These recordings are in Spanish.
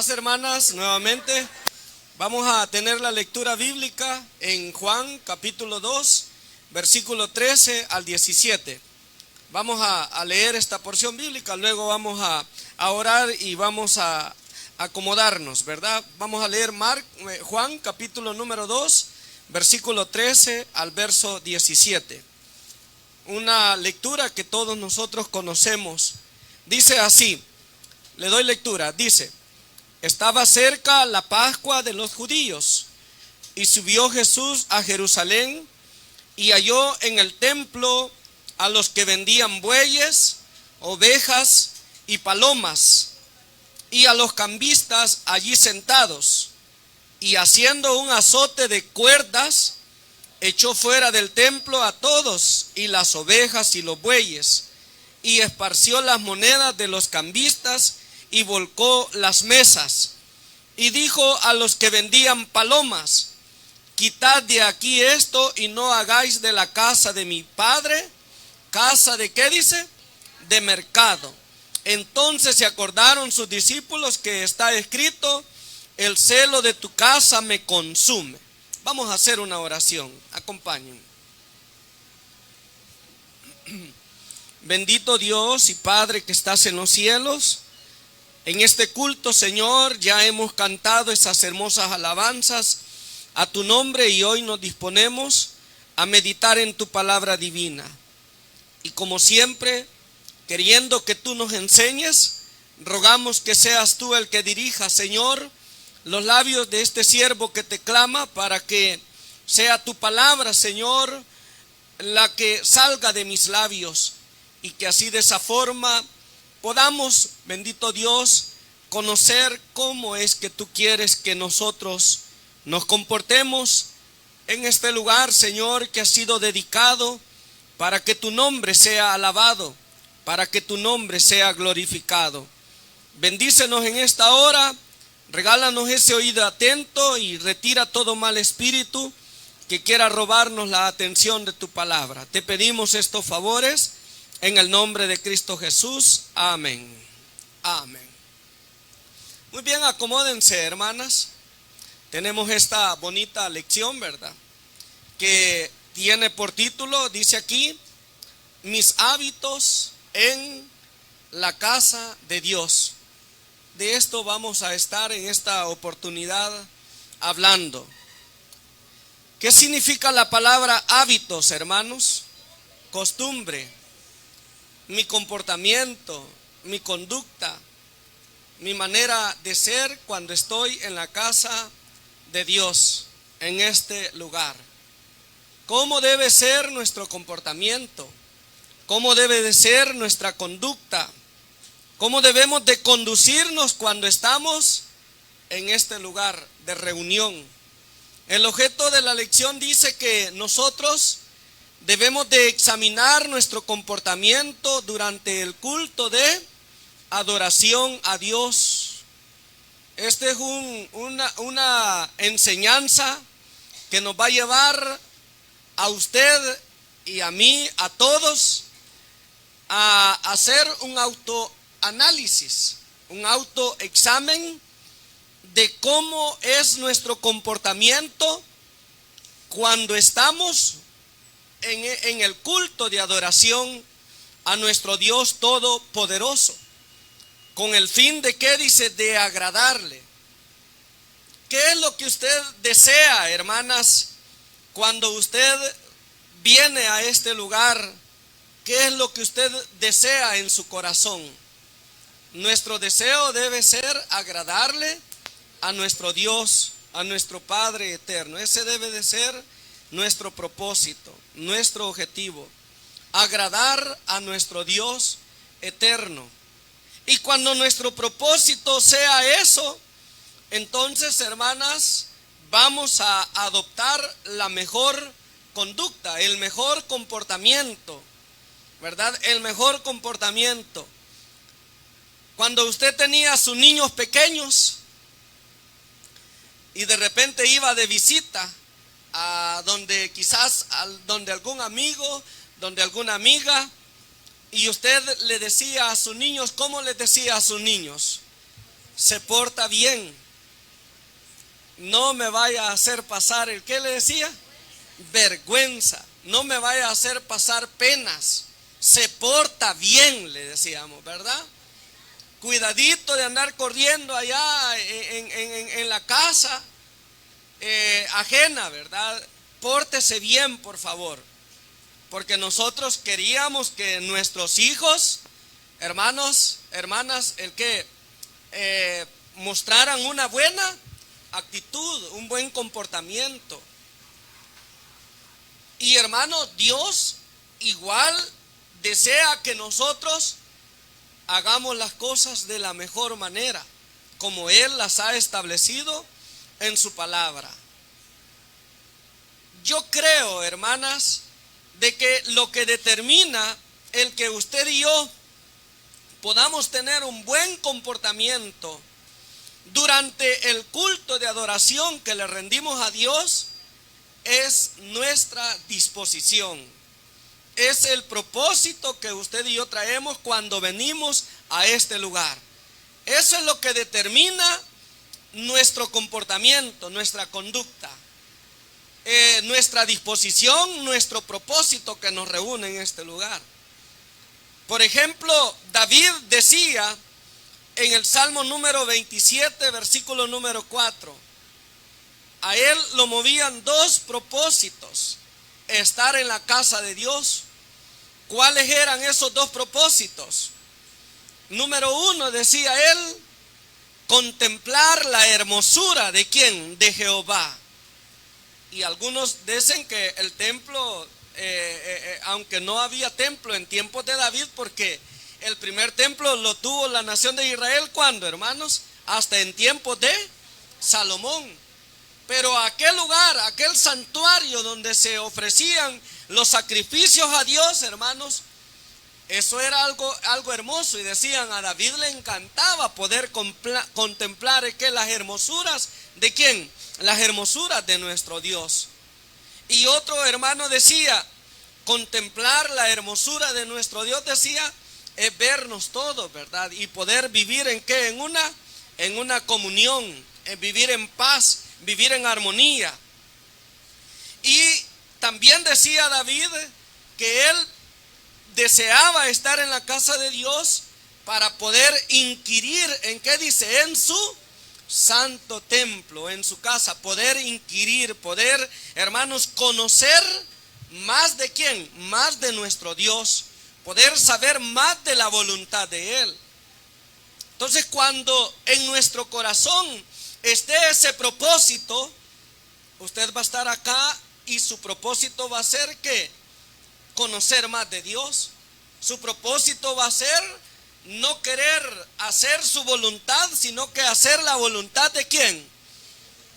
Paz, hermanas, nuevamente vamos a tener la lectura bíblica en Juan capítulo 2, versículo 13 al 17. Vamos a leer esta porción bíblica, luego vamos a orar y vamos a acomodarnos, ¿verdad? Vamos a leer Juan capítulo número 2, versículo 13 al verso 17. Una lectura que todos nosotros conocemos. Dice así, le doy lectura, dice: estaba cerca la Pascua de los judíos, y subió Jesús a Jerusalén, y halló en el templo a los que vendían bueyes, ovejas y palomas, y a los cambistas allí sentados, y haciendo un azote de cuerdas, echó fuera del templo a todos, y las ovejas y los bueyes, y esparció las monedas de los cambistas, y volcó las mesas, y dijo a los que vendían palomas: quitad de aquí esto, y no hagáis de la casa de mi padre casa de, ¿qué dice? De mercado. Entonces se acordaron sus discípulos que está escrito: el celo de tu casa me consume. Vamos a hacer una oración, acompáñenme. Bendito Dios y Padre que estás en los cielos, en este culto, Señor, ya hemos cantado esas hermosas alabanzas a tu nombre, y hoy nos disponemos a meditar en tu palabra divina. Y como siempre, queriendo que tú nos enseñes, rogamos que seas tú el que dirija, Señor, los labios de este siervo que te clama, para que sea tu palabra, Señor, la que salga de mis labios, y que así de esa forma podamos, bendito Dios, conocer cómo es que tú quieres que nosotros nos comportemos en este lugar, Señor, que ha sido dedicado para que tu nombre sea alabado, para que tu nombre sea glorificado. Bendícenos en esta hora, regálanos ese oído atento y retira todo mal espíritu que quiera robarnos la atención de tu palabra. Te pedimos estos favores en el nombre de Cristo Jesús. Amén. Amén. Muy bien, acomódense, hermanas. Tenemos esta bonita lección, ¿verdad? Que tiene por título, dice aquí: mis hábitos en la casa de Dios. De esto vamos a estar en esta oportunidad hablando. ¿Qué significa la palabra hábitos, hermanos? Costumbre. Mi comportamiento, mi conducta, mi manera de ser cuando estoy en la casa de Dios, en este lugar. ¿Cómo debe ser nuestro comportamiento? ¿Cómo debe de ser nuestra conducta? ¿Cómo debemos de conducirnos cuando estamos en este lugar de reunión? El objeto de la lección dice que nosotros debemos de examinar nuestro comportamiento durante el culto de adoración a Dios. Esta es una enseñanza que nos va a llevar a usted y a mí, a todos, a hacer un autoanálisis, un autoexamen de cómo es nuestro comportamiento cuando estamos en el culto de adoración a nuestro Dios Todopoderoso, con el fin de, ¿qué dice? De agradarle. ¿Qué es lo que usted desea, hermanas, cuando usted viene a este lugar? ¿Qué es lo que usted desea en su corazón? Nuestro deseo debe ser agradarle a nuestro Dios, a nuestro Padre eterno. Ese debe de ser nuestro propósito, nuestro objetivo: agradar a nuestro Dios eterno. Y cuando nuestro propósito sea eso, entonces, hermanas, vamos a adoptar la mejor conducta, el mejor comportamiento, ¿verdad? El mejor comportamiento. Cuando usted tenía a sus niños pequeños y de repente iba de visita a donde quizás, donde algún amigo, donde alguna amiga, y usted le decía a sus niños, ¿cómo les decía a sus niños? se porta bien, no me vaya a hacer pasar el que le decía, vergüenza, no me vaya a hacer pasar penas, se porta bien, le decíamos, ¿verdad? Cuidadito de andar corriendo allá en la casa ajena, ¿verdad? Pórtese bien, por favor, porque nosotros queríamos que nuestros hijos, hermanos, hermanas, mostraran una buena actitud, un buen comportamiento. Y hermano, Dios igual desea que nosotros hagamos las cosas de la mejor manera, como Él las ha establecido en su palabra. Yo creo, hermanas, de que lo que determina el que usted y yo podamos tener un buen comportamiento durante el culto de adoración que le rendimos a Dios es nuestra disposición. Es el propósito que usted y yo traemos cuando venimos a este lugar. Eso es lo que determina nuestro comportamiento, nuestra conducta, nuestra disposición, nuestro propósito que nos reúne en este lugar. Por ejemplo, David decía en el Salmo número 27, versículo número 4, a él lo movían dos propósitos: estar en la casa de Dios. ¿Cuáles eran esos dos propósitos? Número uno, decía él, contemplar la hermosura de ¿quién? De Jehová. Y algunos dicen que el templo, aunque no había templo en tiempos de David, porque el primer templo lo tuvo la nación de Israel, ¿cuándo, hermanos? Hasta en tiempos de Salomón. Pero aquel lugar, aquel santuario donde se ofrecían los sacrificios a Dios, hermanos, eso era algo hermoso. Y decían, a David le encantaba poder contemplar que las hermosuras de ¿quién? Las hermosuras de nuestro Dios. Y otro hermano decía, contemplar la hermosura de nuestro Dios, decía, es vernos todos, ¿verdad? Y poder vivir en ¿qué? En una comunión, en vivir en paz, vivir en armonía. Y también decía David que él deseaba estar en la casa de Dios para poder inquirir en ¿qué dice? En su santo templo, en su casa, poder inquirir, poder, hermanos, conocer más de ¿quién? Más de nuestro Dios, poder saber más de la voluntad de Él. Entonces, cuando en nuestro corazón esté ese propósito, usted va a estar acá y su propósito va a ser ¿qué? Conocer más de Dios. Su propósito va a ser no querer hacer su voluntad, sino que hacer la voluntad de ¿quién?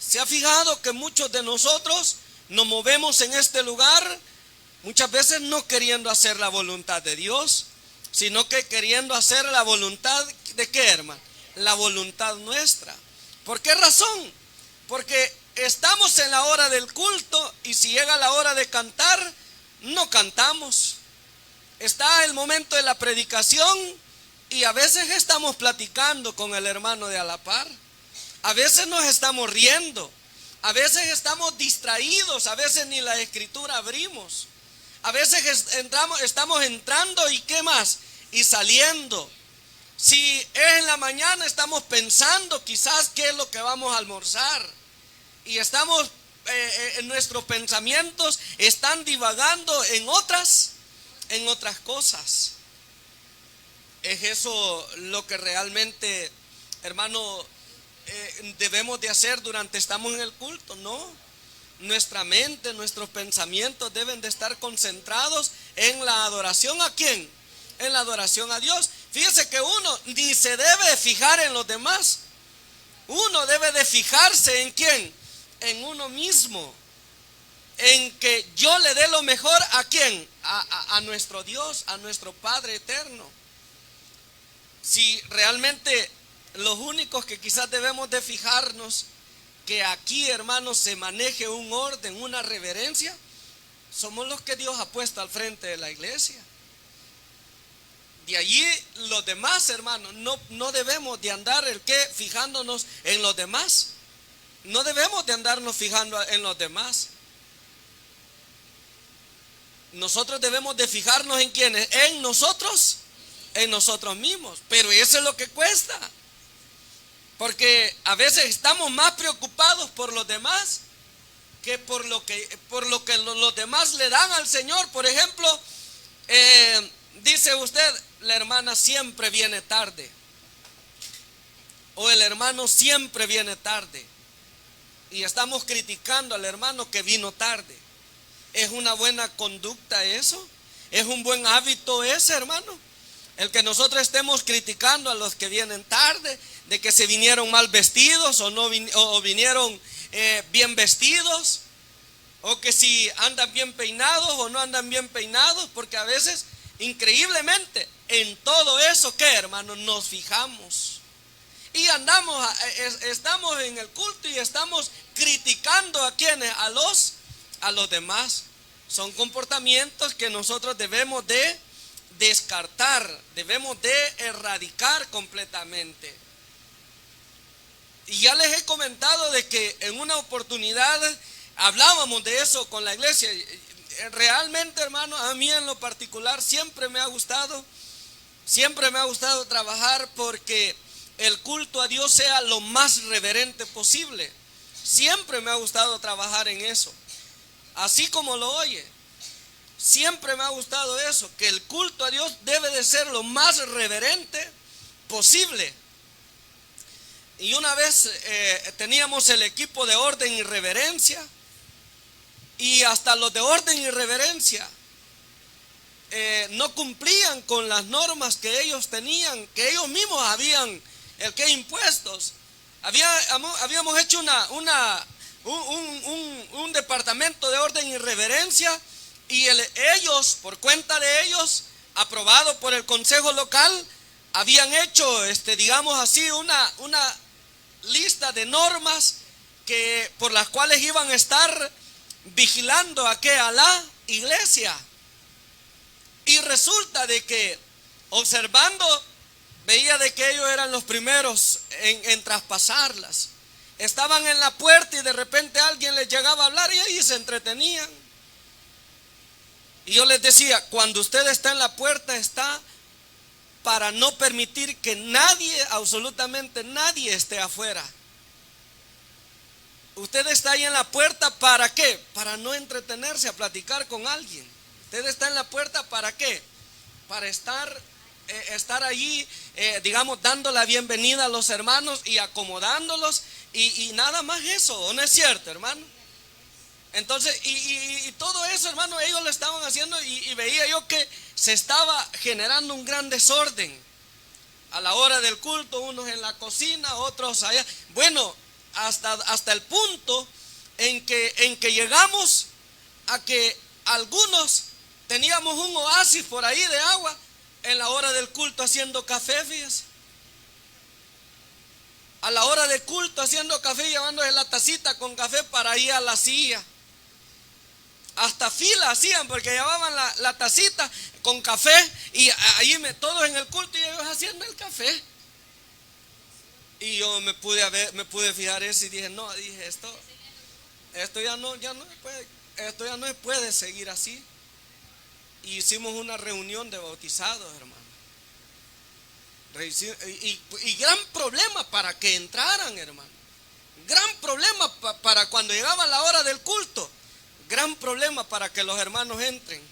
¿Se ha fijado que muchos de nosotros nos movemos en este lugar muchas veces no queriendo hacer la voluntad de Dios, sino que queriendo hacer la voluntad de qué, hermano? La voluntad nuestra. ¿Por qué razón? Porque estamos en la hora del culto y si llega la hora de cantar, no cantamos. Está el momento de la predicación y a veces estamos platicando con el hermano de a la par. A veces nos estamos riendo. A veces estamos distraídos. A veces ni la escritura abrimos. A veces estamos entrando y ¿qué más? Y saliendo. Si es en la mañana, estamos pensando quizás qué es lo que vamos a almorzar. Y estamos, nuestros pensamientos están divagando en otras cosas. ¿Es eso lo que realmente, hermano, debemos de hacer durante estamos en el culto? No. Nuestra mente, nuestros pensamientos deben de estar concentrados en la adoración ¿a quién? En la adoración a Dios. Fíjese que uno ni se debe fijar en los demás. Uno debe de fijarse en ¿quién? En uno mismo. En que yo le dé lo mejor ¿a quién? A nuestro Dios, a nuestro Padre eterno. Si realmente los únicos que quizás debemos de fijarnos que aquí, hermanos, se maneje un orden, una reverencia, somos los que Dios ha puesto al frente de la iglesia. De allí los demás, hermanos, no debemos de andar fijándonos en los demás. No debemos de andarnos fijando en los demás. Nosotros debemos de fijarnos en quiénes, en nosotros mismos. Pero eso es lo que cuesta. Porque a veces estamos más preocupados por los demás que por lo que los demás le dan al Señor. Por ejemplo, dice usted, la hermana siempre viene tarde, o el hermano siempre viene tarde, y estamos criticando al hermano que vino tarde. ¿Es una buena conducta eso? ¿Es un buen hábito ese, hermano? El que nosotros estemos criticando a los que vienen tarde, de que se vinieron mal vestidos o vinieron bien vestidos, o que si andan bien peinados o no andan bien peinados, porque a veces, increíblemente, en todo eso, ¿qué, hermano? Nos fijamos. Y estamos en el culto y estamos criticando a quienes, a los demás. Son comportamientos que nosotros debemos de descartar, debemos de erradicar completamente. Y ya les he comentado de que en una oportunidad hablábamos de eso con la iglesia. Realmente, hermano, a mí en lo particular siempre me ha gustado trabajar porque el culto a Dios sea lo más reverente posible. Siempre me ha gustado trabajar en eso, así como lo oye. Siempre me ha gustado eso, que el culto a Dios debe de ser lo más reverente posible. Y una vez teníamos el equipo de orden y reverencia, y hasta los de orden y reverencia no cumplían con las normas que ellos tenían, que ellos mismos habían impuestos. Habíamos hecho un departamento de orden y reverencia, y ellos, por cuenta de ellos, aprobado por el consejo local, habían hecho, digamos así, una lista de normas por las cuales iban a estar vigilando a la iglesia. Y resulta de que, observando, veía de que ellos eran los primeros en traspasarlas. Estaban en la puerta y de repente alguien les llegaba a hablar y ahí se entretenían. Y yo les decía, cuando usted está en la puerta, está para no permitir que nadie, absolutamente nadie, esté afuera. Usted está ahí en la puerta, ¿para qué? Para no entretenerse a platicar con alguien. Usted está en la puerta, ¿para qué? Para estar allí, digamos, dando la bienvenida a los hermanos y acomodándolos, y nada más eso, ¿o no es cierto, hermano? Entonces, y todo eso, hermano, ellos lo estaban haciendo, y veía yo que se estaba generando un gran desorden. A la hora del culto, unos en la cocina, otros allá. Bueno, hasta el punto en que llegamos a que algunos teníamos un oasis por ahí de agua en la hora del culto haciendo café, fíjese. A la hora del culto haciendo café, llevándose la tacita con café para ir a la silla. Hasta fila hacían porque llevaban la tacita con café, y ahí todos en el culto y ellos haciendo el café. Y yo me pude fijar eso y dije, esto ya no puede seguir así. Y hicimos una reunión de bautizados, hermano. Y gran problema para que entraran, hermano. Gran problema para cuando llegaba la hora del culto. Gran problema para que los hermanos entren.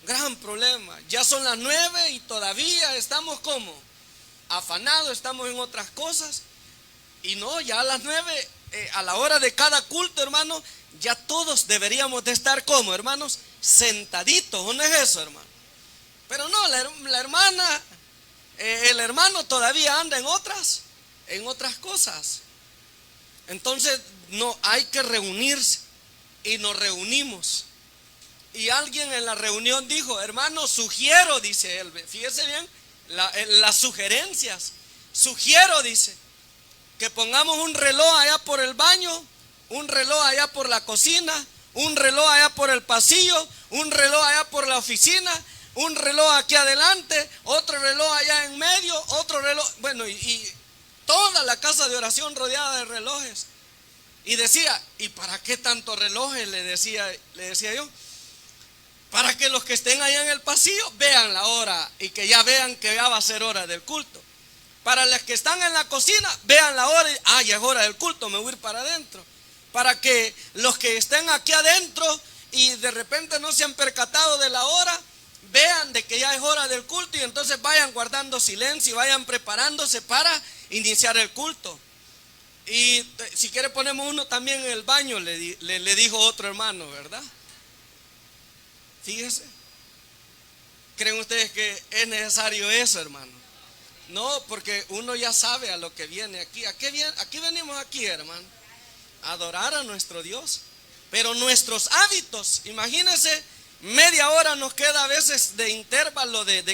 Gran problema. Ya son las 9 y todavía estamos como afanados, estamos en otras cosas. Y no, ya a las 9, a la hora de cada culto, hermano, ya todos deberíamos de estar como, hermanos, sentaditos. ¿O no es eso, hermano? Pero no, la hermana, el hermano todavía anda en otras cosas. Entonces, no, hay que reunirse. Y nos reunimos. Y alguien en la reunión dijo, hermano, sugiero, dice él, fíjese bien las sugerencias. Sugiero, dice, que pongamos un reloj allá por el baño, un reloj allá por la cocina, un reloj allá por el pasillo, un reloj allá por la oficina, un reloj aquí adelante, otro reloj allá en medio, otro reloj, bueno, y toda la casa de oración rodeada de relojes. Y decía, ¿y para qué tantos relojes? Le decía yo. Para que los que estén allá en el pasillo vean la hora y que ya vean que ya va a ser hora del culto. Para los que están en la cocina, vean la hora y, ya es hora del culto, me voy a ir para adentro. Para que los que estén aquí adentro y de repente no se han percatado de la hora, vean de que ya es hora del culto y entonces vayan guardando silencio y vayan preparándose para iniciar el culto. Y si quiere ponemos uno también en el baño, le dijo otro hermano, ¿verdad? Fíjese. ¿Creen ustedes que es necesario eso, hermano? No, porque uno ya sabe a lo que viene aquí. Aquí venimos aquí, hermano, a adorar a nuestro Dios. Pero nuestros hábitos, imagínense, media hora nos queda a veces de intervalo de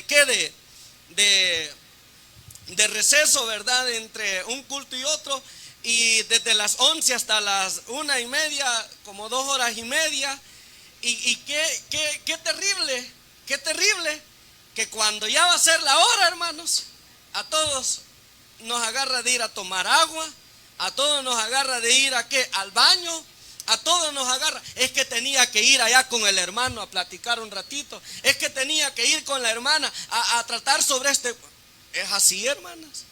receso, ¿verdad? Entre un culto y otro. Y desde las 11 hasta las 1:30, como 2 horas y media. Y qué terrible, que cuando ya va a ser la hora, hermanos, a todos nos agarra de ir a tomar agua, a todos nos agarra de ir al baño, a todos nos agarra. Es que tenía que ir allá con el hermano a platicar un ratito, es que tenía que ir con la hermana a tratar sobre este. Es así, hermanas.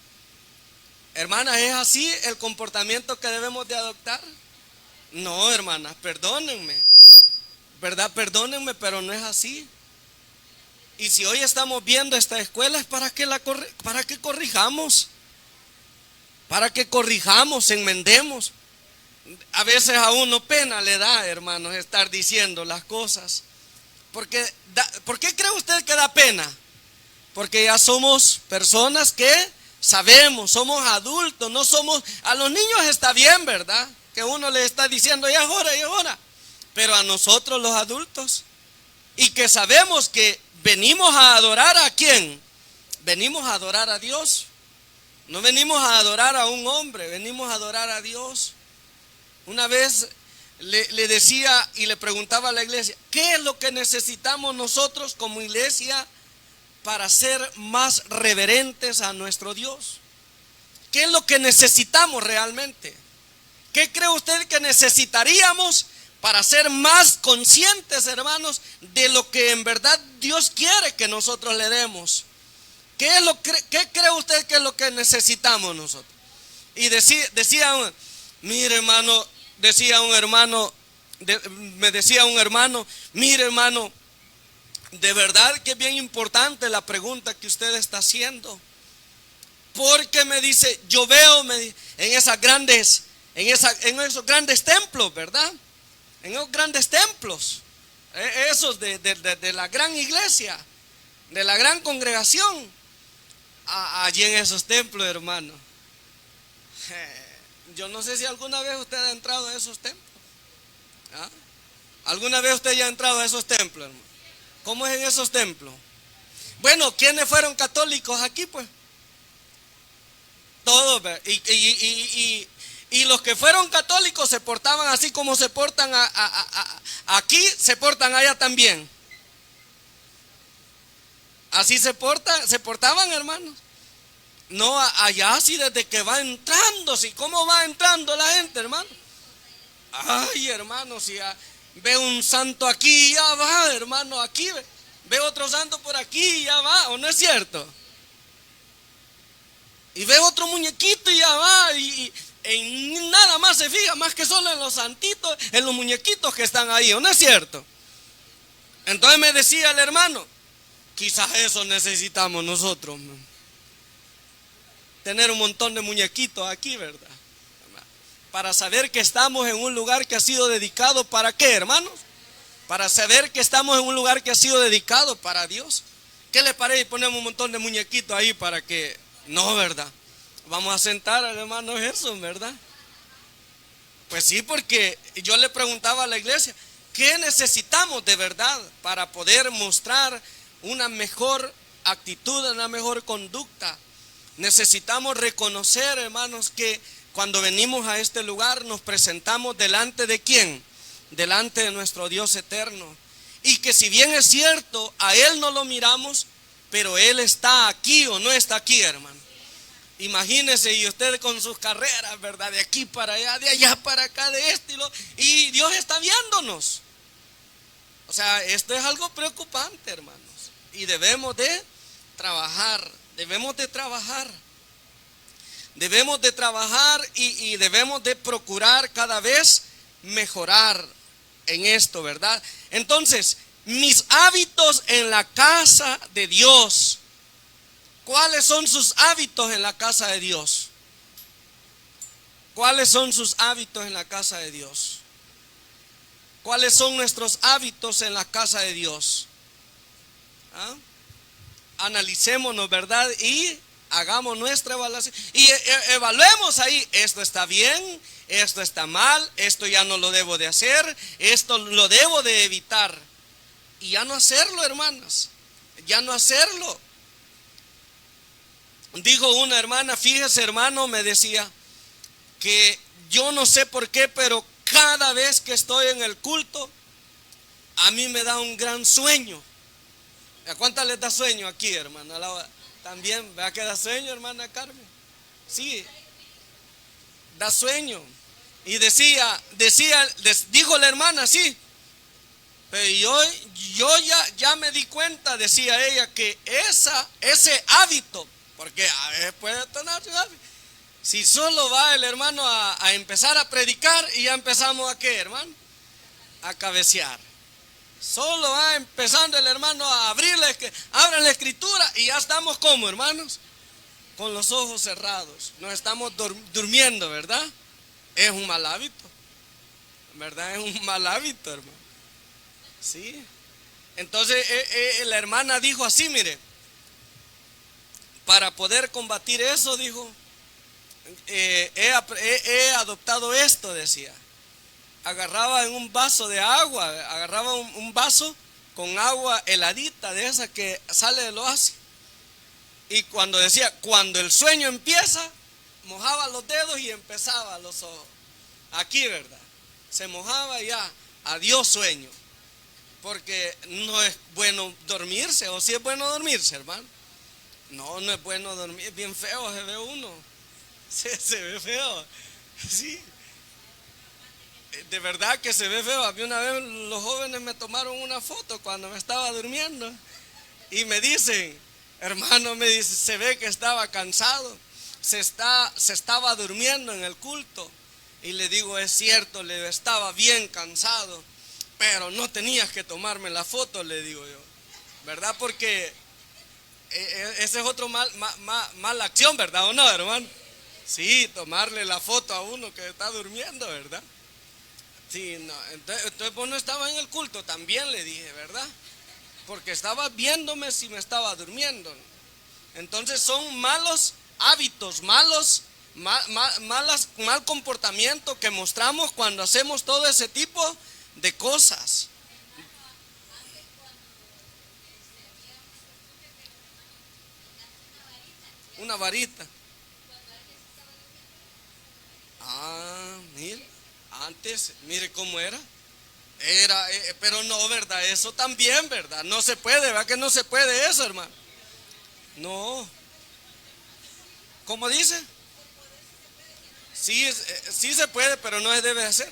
Hermanas, ¿es así el comportamiento que debemos de adoptar? No, hermanas, perdónenme, ¿verdad? Perdónenme, pero no es así. Y si hoy estamos viendo esta escuela es para que corrijamos, enmendemos. A veces a uno pena le da, hermanos, estar diciendo las cosas. ¿Por qué cree usted que da pena? Porque ya somos personas que sabemos, somos adultos, no somos. A los niños está bien, ¿verdad? Que uno le está diciendo ya es hora. Pero a nosotros los adultos, y que sabemos que venimos a adorar ¿a quién? Venimos a adorar a Dios. No venimos a adorar a un hombre, venimos a adorar a Dios. Una vez le decía y le preguntaba a la iglesia, ¿qué es lo que necesitamos nosotros como iglesia para ser más reverentes a nuestro Dios? ¿Qué es lo que necesitamos realmente? ¿Qué cree usted que necesitaríamos para ser más conscientes, hermanos, de lo que en verdad Dios quiere que nosotros le demos? ¿Qué cree usted que es lo que necesitamos nosotros? Y mire, hermano, me decía un hermano, mire, hermano, de verdad que es bien importante la pregunta que usted está haciendo. Porque me dice, yo veo en esos grandes templos, ¿verdad? En esos grandes templos, esos de la gran iglesia, de la gran congregación, allí en esos templos, hermano. Yo no sé si alguna vez usted ha entrado a esos templos. ¿Ah? ¿Alguna vez usted ya ha entrado a esos templos, hermano? ¿Cómo es en esos templos? Bueno, ¿quiénes fueron católicos aquí, pues? Todos, y los que fueron católicos se portaban así como se portan aquí, se portan allá también. Así se portaban, hermanos. No, allá sí desde que va entrando, sí, ¿cómo va entrando la gente, hermano? Ay, hermano, si ve un santo aquí, ya va, hermano, aquí ve otro santo por aquí, ya va, ¿o no es cierto? Y ve otro muñequito y ya va, y en nada más se fija, más que solo en los santitos, en los muñequitos que están ahí, ¿o no es cierto? Entonces me decía el hermano, quizás eso necesitamos nosotros, tener un montón de muñequitos aquí, ¿verdad? Para saber que estamos en un lugar que ha sido dedicado ¿para qué, hermanos? Para saber que estamos en un lugar que ha sido dedicado para Dios. ¿Qué le parece? Ponemos un montón de muñequitos ahí para que, no, ¿verdad? Vamos a sentar al hermano Gerson, ¿verdad? Pues sí, porque yo le preguntaba a la iglesia, ¿qué necesitamos de verdad para poder mostrar una mejor actitud, una mejor conducta? Necesitamos reconocer, hermanos, que cuando venimos a este lugar nos presentamos delante de ¿quién? Delante de nuestro Dios eterno. Y que si bien es cierto, a Él no lo miramos, pero Él está aquí o no está aquí, hermano. Imagínese, y usted con sus carreras, ¿verdad? De aquí para allá, de allá para acá, de este y Dios está viéndonos. O sea, esto es algo preocupante, hermanos. Y debemos de trabajar, debemos de trabajar. Debemos de trabajar y debemos de procurar cada vez mejorar en esto, ¿verdad? Entonces, mis hábitos en la casa de Dios. ¿Cuáles son sus hábitos en la casa de Dios? ¿Cuáles son sus hábitos en la casa de Dios? ¿Cuáles son nuestros hábitos en la casa de Dios? ¿Ah? Analicémonos, ¿verdad? Y hagamos nuestra evaluación. Y evaluemos ahí, esto está bien, esto está mal, esto ya no lo debo de hacer, esto lo debo de evitar. Y ya no hacerlo, hermanas, ya no hacerlo. Dijo una hermana, fíjese hermano, me decía que yo no sé por qué, pero cada vez que estoy en el culto, a mí me da un gran sueño. ¿A cuántas les da sueño aquí, hermana? También, ¿verdad que da sueño, hermana Carmen? Sí, da sueño. Y dijo la hermana, sí, pero yo ya me di cuenta, decía ella, que ese hábito, porque a veces puede tener su hábito. Si solo va el hermano a empezar a predicar y ya empezamos a ¿qué, hermano? A cabecear. Solo va empezando el hermano a abran la escritura y ya estamos como, hermanos, con los ojos cerrados. Nos estamos durmiendo, ¿verdad? Es un mal hábito, ¿verdad? Es un mal hábito, hermano. Sí. Entonces la hermana dijo así, mire, para poder combatir eso, dijo, he adoptado esto, decía. Agarraba en un vaso de agua, agarraba un vaso con agua heladita, de esa que sale del oasis. Y cuando el sueño empieza, mojaba los dedos y empezaba los ojos. Aquí, ¿verdad? Se mojaba y ya, adiós sueño. Porque no es bueno dormirse, o si es bueno dormirse, hermano. No es bueno dormir, bien feo se ve uno. Se ve feo, sí. De verdad que se ve feo. A mí una vez los jóvenes me tomaron una foto cuando me estaba durmiendo y me dicen, hermano, me dice, se ve que estaba cansado, se estaba durmiendo en el culto. Y le digo, es cierto, le estaba bien cansado, pero no tenías que tomarme la foto, le digo yo, ¿verdad? Porque ese es otro mala acción, ¿verdad o no, hermano? Sí, tomarle la foto a uno que está durmiendo, ¿verdad? Sí, no, entonces vos no estabas en el culto, también le dije, ¿verdad? Porque estaba viéndome si me estaba durmiendo. Entonces son malos hábitos, mal comportamiento que mostramos cuando hacemos todo ese tipo de cosas. Una varita. Mire, antes, mire cómo era. Pero no, ¿verdad? Eso también, ¿verdad? No se puede, ¿verdad que no se puede eso, hermano? No. ¿Cómo dice? Sí, sí se puede, pero no se debe hacer.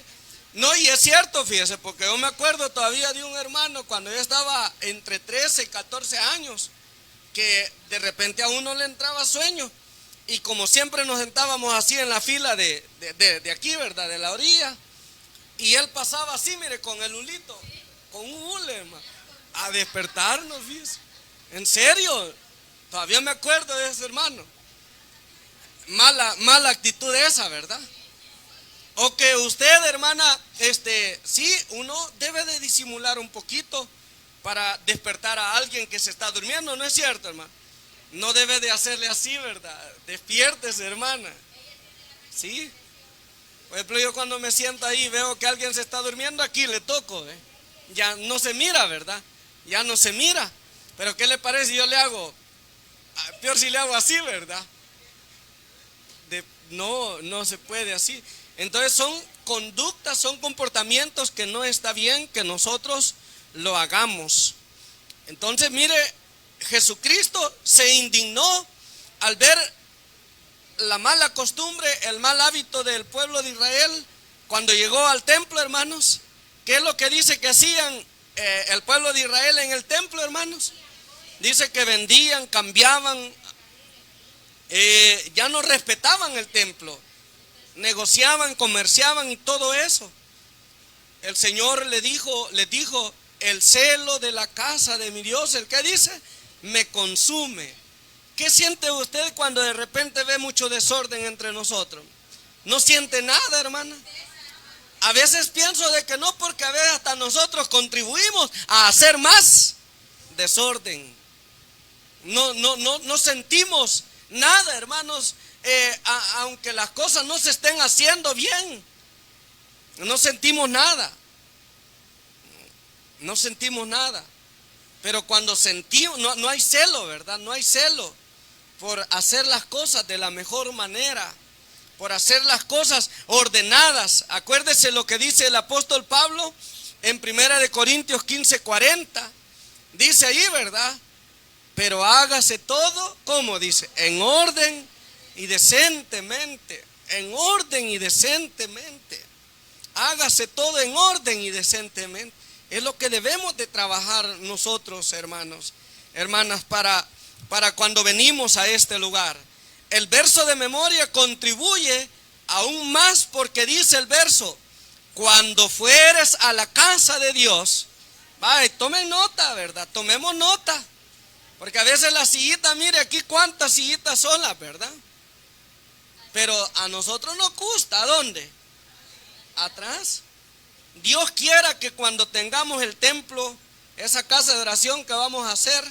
No, y es cierto, fíjese, porque yo me acuerdo todavía de un hermano cuando yo estaba entre 13 y 14 años, que de repente a uno le entraba sueño. Y como siempre nos sentábamos así en la fila de aquí, ¿verdad? De la orilla. Y él pasaba así, mire, con el hulito, con un hule, hermano, a despertarnos, fíjese. En serio, todavía me acuerdo de ese hermano. Mala actitud esa, ¿verdad? O que usted, hermana, sí, uno debe de disimular un poquito para despertar a alguien que se está durmiendo, ¿no es cierto, hermano? No debe de hacerle así, ¿verdad? Despiértese, hermana. ¿Sí? Por ejemplo, yo cuando me siento ahí y veo que alguien se está durmiendo, aquí le toco, ¿eh? Ya no se mira, ¿verdad? Ya no se mira. Pero ¿qué le parece si yo le hago? Peor si le hago así, ¿verdad? No se puede así. Entonces son conductas, son comportamientos que no está bien que nosotros lo hagamos. Entonces mire, Jesucristo se indignó al ver la mala costumbre, el mal hábito del pueblo de Israel cuando llegó al templo, hermanos. ¿Qué es lo que dice que hacían el pueblo de Israel en el templo, hermanos? Dice que vendían, cambiaban, ya no respetaban el templo, negociaban, comerciaban y todo eso. El Señor les dijo, el celo de la casa de mi Dios, ¿el qué dice? Me consume. ¿Qué siente usted cuando de repente ve mucho desorden entre nosotros? ¿No siente nada, hermana? A veces pienso de que no, porque a veces hasta nosotros contribuimos a hacer más desorden. No sentimos nada, hermanos, aunque las cosas no se estén haciendo bien. No sentimos nada. No sentimos nada. Pero cuando sentimos, no hay celo, ¿verdad? No hay celo por hacer las cosas de la mejor manera, por hacer las cosas ordenadas. Acuérdese lo que dice el apóstol Pablo en 1 Corintios 15:40. Dice ahí, ¿verdad? Pero hágase todo, ¿cómo dice? En orden y decentemente. En orden y decentemente. Hágase todo en orden y decentemente. Es lo que debemos de trabajar nosotros, hermanos, hermanas, para cuando venimos a este lugar. El verso de memoria contribuye aún más, porque dice el verso: cuando fueres a la casa de Dios. Tomen nota, ¿verdad? Tomemos nota. Porque a veces las sillitas, mire aquí cuántas sillitas son las, ¿verdad? Pero a nosotros nos gusta, ¿a dónde? Atrás. Dios quiera que cuando tengamos el templo, esa casa de oración que vamos a hacer,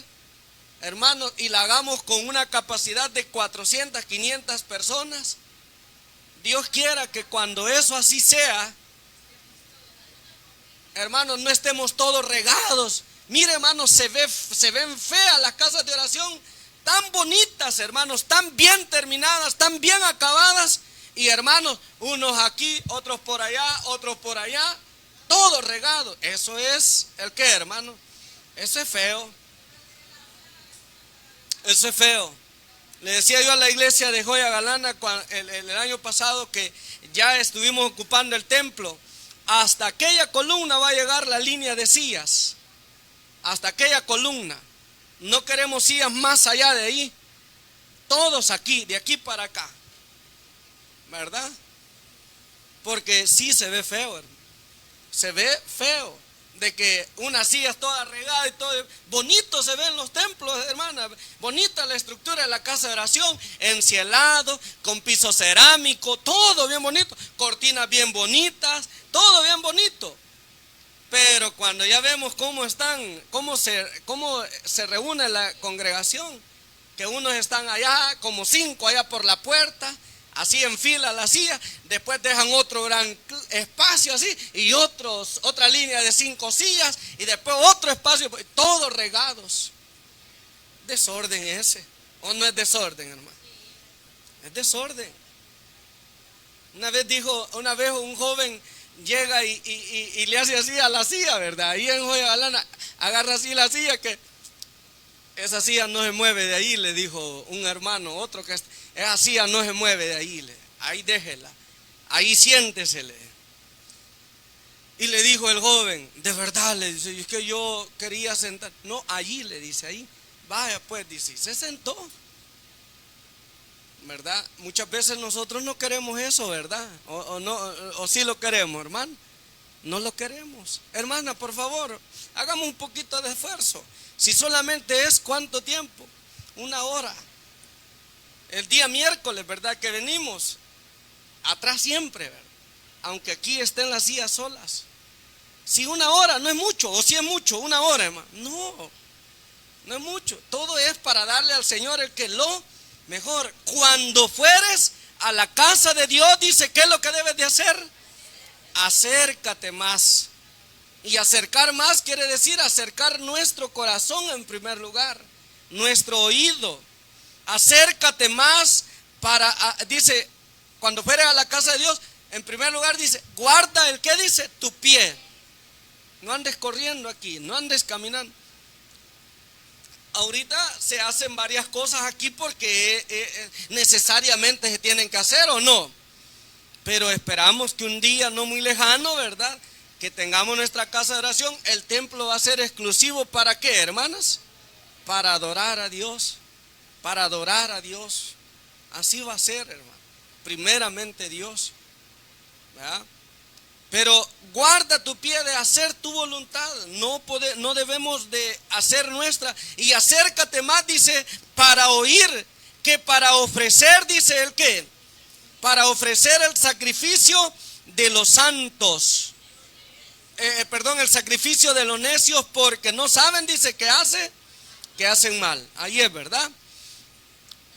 hermanos, y la hagamos con una capacidad de 400, 500 personas, Dios quiera que cuando eso así sea, hermanos, no estemos todos regados. Mire, hermanos, se ven feas las casas de oración, tan bonitas, hermanos, tan bien terminadas, tan bien acabadas. Y hermanos, unos aquí, otros por allá, todos regados. Eso es el qué, hermano. Eso es feo. Eso es feo. Le decía yo a la iglesia de Joya Galana el año pasado que ya estuvimos ocupando el templo. Hasta aquella columna va a llegar la línea de sillas. Hasta aquella columna. No queremos sillas más allá de ahí. Todos aquí, de aquí para acá, ¿verdad? Porque sí se ve feo, hermano. Se ve feo de que unas sillas todas regadas y todo. Bonito se ven los templos, hermana. Bonita la estructura de la casa de oración, encielado, con piso cerámico, todo bien bonito, cortinas bien bonitas, todo bien bonito. Pero cuando ya vemos cómo se reúne la congregación, que unos están allá, como 5 allá por la puerta, así en fila la silla, después dejan otro gran espacio así, y otra línea de 5 sillas, y después otro espacio, todos regados. Desorden ese, ¿o no es desorden, hermano? Es desorden. Una vez un joven llega y le hace así a la silla, ¿verdad? Ahí en Joya Galana, agarra así la silla, que esa silla no se mueve de ahí, le dijo un hermano, otro que esa silla no se mueve de ahí, ahí déjela, ahí siéntesele. Y le dijo el joven, de verdad, le dice, es que yo quería sentar. No, allí, le dice, ahí, vaya pues, dice, y se sentó, ¿verdad? Muchas veces nosotros no queremos eso, ¿verdad? O sí lo queremos, hermano. No lo queremos. Hermana, por favor, hagamos un poquito de esfuerzo. Si solamente es, ¿cuánto tiempo? 1 hora. El día miércoles, ¿verdad? Que venimos atrás siempre, ¿verdad? Aunque aquí estén las sillas solas. Si 1 hora no es mucho, o si es mucho, 1 hora, hermano. No es mucho. Todo es para darle al Señor el que lo mejor. Cuando fueres a la casa de Dios, dice, ¿qué es lo que debes de hacer? Acércate más. Y acercar más quiere decir acercar nuestro corazón en primer lugar, nuestro oído. Acércate más dice, cuando fueres a la casa de Dios, en primer lugar dice, guarda el que dice, tu pie. No andes corriendo aquí, no andes caminando. Ahorita se hacen varias cosas aquí porque necesariamente se tienen que hacer, ¿o no? Pero esperamos que un día no muy lejano, ¿verdad?, que tengamos nuestra casa de oración. El templo va a ser exclusivo, ¿para qué, hermanas? Para adorar a Dios, para adorar a Dios. Así va a ser, hermano. Primeramente Dios, ¿verdad? Pero guarda tu pie de hacer tu voluntad. No debemos de hacer nuestra. Y acércate más, dice, para oír que para ofrecer, dice el que, para ofrecer el sacrificio de los santos. El sacrificio de los necios, porque no saben, dice, que hacen mal. Ahí es, ¿verdad?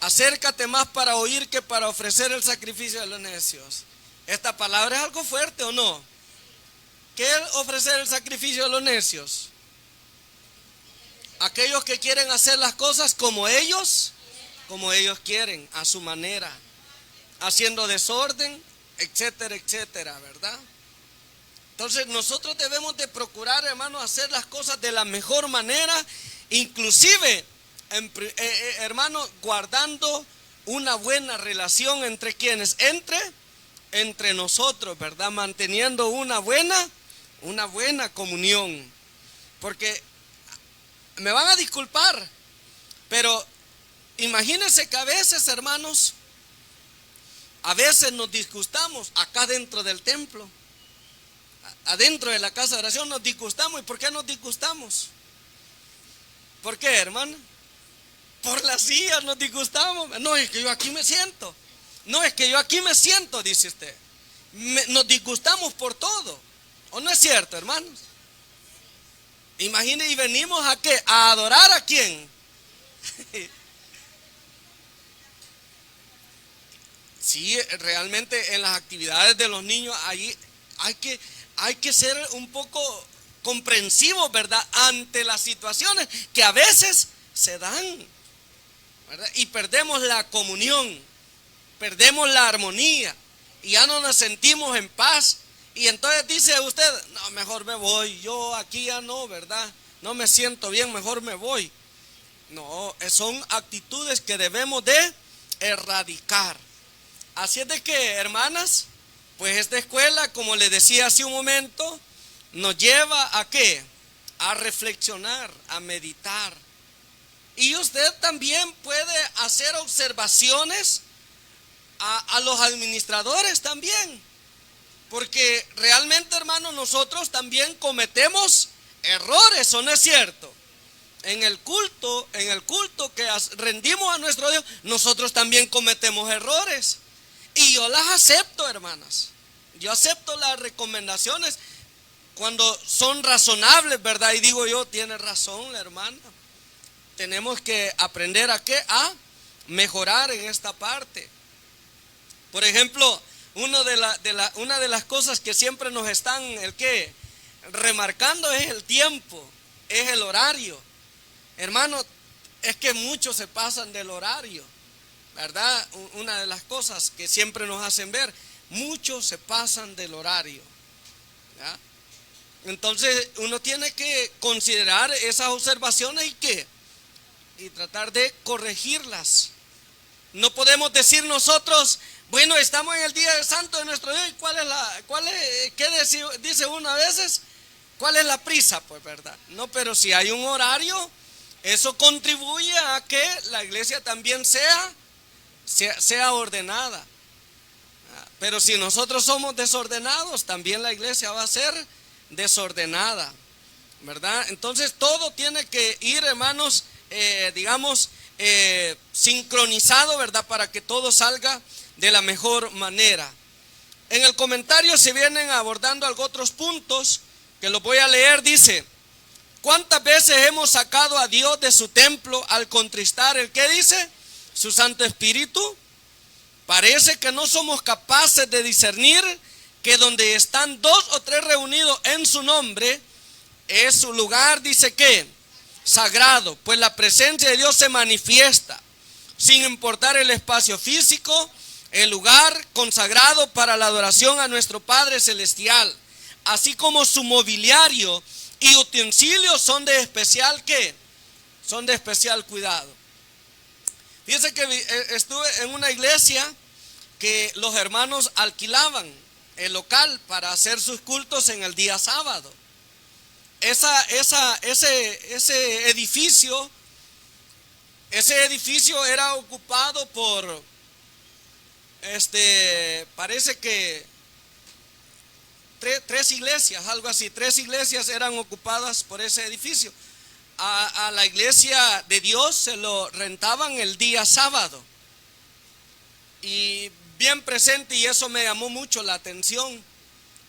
Acércate más para oír que para ofrecer el sacrificio de los necios. Esta palabra es algo fuerte, ¿o no? ¿Qué es ofrecer el sacrificio de los necios? Aquellos que quieren hacer las cosas como ellos quieren, a su manera, haciendo desorden, etcétera, etcétera, ¿verdad? Entonces nosotros debemos de procurar, hermanos, hacer las cosas de la mejor manera, inclusive, hermanos, guardando una buena relación entre quienes, entre nosotros, ¿verdad? Manteniendo una buena comunión. Porque me van a disculpar, pero imagínense que a veces, hermanos, a veces nos disgustamos acá dentro del templo, adentro de la casa de oración nos disgustamos. ¿Y por qué nos disgustamos? ¿Por qué, hermano? Por las sillas nos disgustamos. No, es que yo aquí me siento. No, es que yo aquí me siento, dice usted. Nos disgustamos por todo. ¿O no es cierto, hermanos? Imagine, y venimos ¿a qué? ¿A adorar a quién? Sí, realmente en las actividades de los niños ahí hay que ser un poco comprensivos, ¿verdad?, ante las situaciones que a veces se dan, ¿verdad? Y perdemos la comunión, perdemos la armonía y ya no nos sentimos en paz. Y entonces dice usted, no, mejor me voy, yo aquí ya no, ¿verdad? No me siento bien, mejor me voy. No, son actitudes que debemos de erradicar. Así es de que, hermanas, pues esta escuela, como les decía hace un momento, nos lleva ¿a qué? A reflexionar, a meditar. Y usted también puede hacer observaciones a los administradores también. Porque realmente, hermanos, nosotros también cometemos errores, ¿o no es cierto? En el culto que rendimos a nuestro Dios, nosotros también cometemos errores. Y yo las acepto, hermanas. Yo acepto las recomendaciones cuando son razonables, ¿verdad? Y digo yo, tiene razón la hermana. Tenemos que aprender ¿a qué? A mejorar en esta parte. Por ejemplo, una de las cosas que siempre nos están remarcando es el tiempo, es el horario. Hermano, es que muchos se pasan del horario, ¿verdad? Una de las cosas que siempre nos hacen ver, muchos se pasan del horario, ¿verdad? Entonces uno tiene que considerar esas observaciones y tratar de corregirlas. No podemos decir nosotros, bueno, estamos en el día del santo de nuestro Dios, ¿y qué dice uno a veces? ¿Cuál es la prisa? Pues, ¿verdad? No, pero si hay un horario, eso contribuye a que la iglesia también sea ordenada. Pero si nosotros somos desordenados, también la iglesia va a ser desordenada, ¿verdad? Entonces todo tiene que ir, hermanos, sincronizado, ¿verdad? Para que todo salga de la mejor manera. En el comentario se vienen abordando otros puntos que los voy a leer. Dice: ¿cuántas veces hemos sacado a Dios de su templo al contristar ¿qué dice? Su Santo Espíritu. Parece que no somos capaces de discernir que donde están 2 o 3 reunidos en su nombre, es su lugar, dice que sagrado, pues la presencia de Dios se manifiesta, sin importar el espacio físico, el lugar consagrado para la adoración a nuestro Padre Celestial. así como su mobiliario y utensilios son de especial ¿qué? Son de especial cuidado. Fíjense que estuve en una iglesia que los hermanos alquilaban el local para hacer sus cultos en el día sábado. Ese edificio era ocupado por, parece que tres iglesias, algo así. 3 iglesias eran ocupadas por ese edificio. A la iglesia de Dios se lo rentaban el día sábado. Y bien presente, y eso me llamó mucho la atención,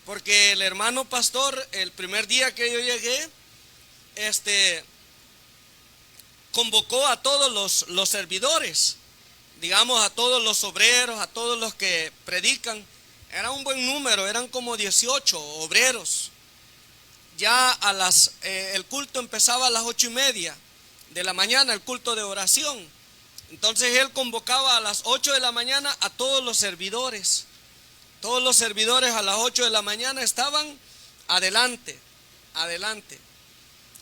porque el hermano pastor, el primer día que yo llegué, convocó a todos los servidores, digamos a todos los obreros, a todos los que predican. Era un buen número, eran como 18 obreros. Ya el culto empezaba a las 8:30 de la mañana, el culto de oración. Entonces él convocaba a las 8 de la mañana a todos los servidores. Todos los servidores a las 8 de la mañana estaban adelante.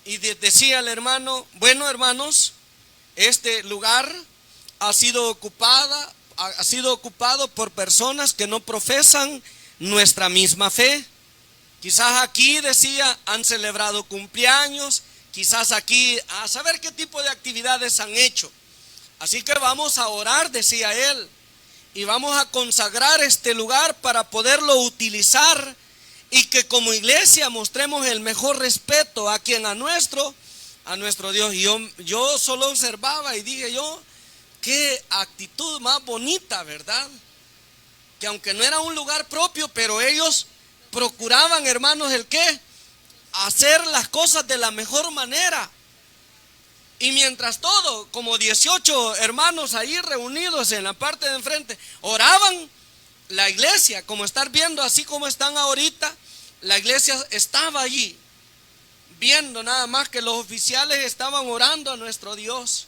Y decía el hermano: bueno, hermanos, este lugar ha sido ocupado por personas que no profesan nuestra misma fe. Quizás aquí, decía, han celebrado cumpleaños, quizás aquí a saber qué tipo de actividades han hecho. Así que vamos a orar, decía él, y vamos a consagrar este lugar para poderlo utilizar, y que como iglesia mostremos el mejor respeto a nuestro Dios. Y yo solo observaba y dije yo: qué actitud más bonita, ¿verdad? Que aunque no era un lugar propio, pero ellos procuraban, hermanos, ¿el qué? Hacer las cosas de la mejor manera. Y mientras todo, como 18 hermanos ahí reunidos en la parte de enfrente, oraban, la iglesia, como estar viendo así como están ahorita, la iglesia estaba allí, viendo nada más que los oficiales estaban orando a nuestro Dios.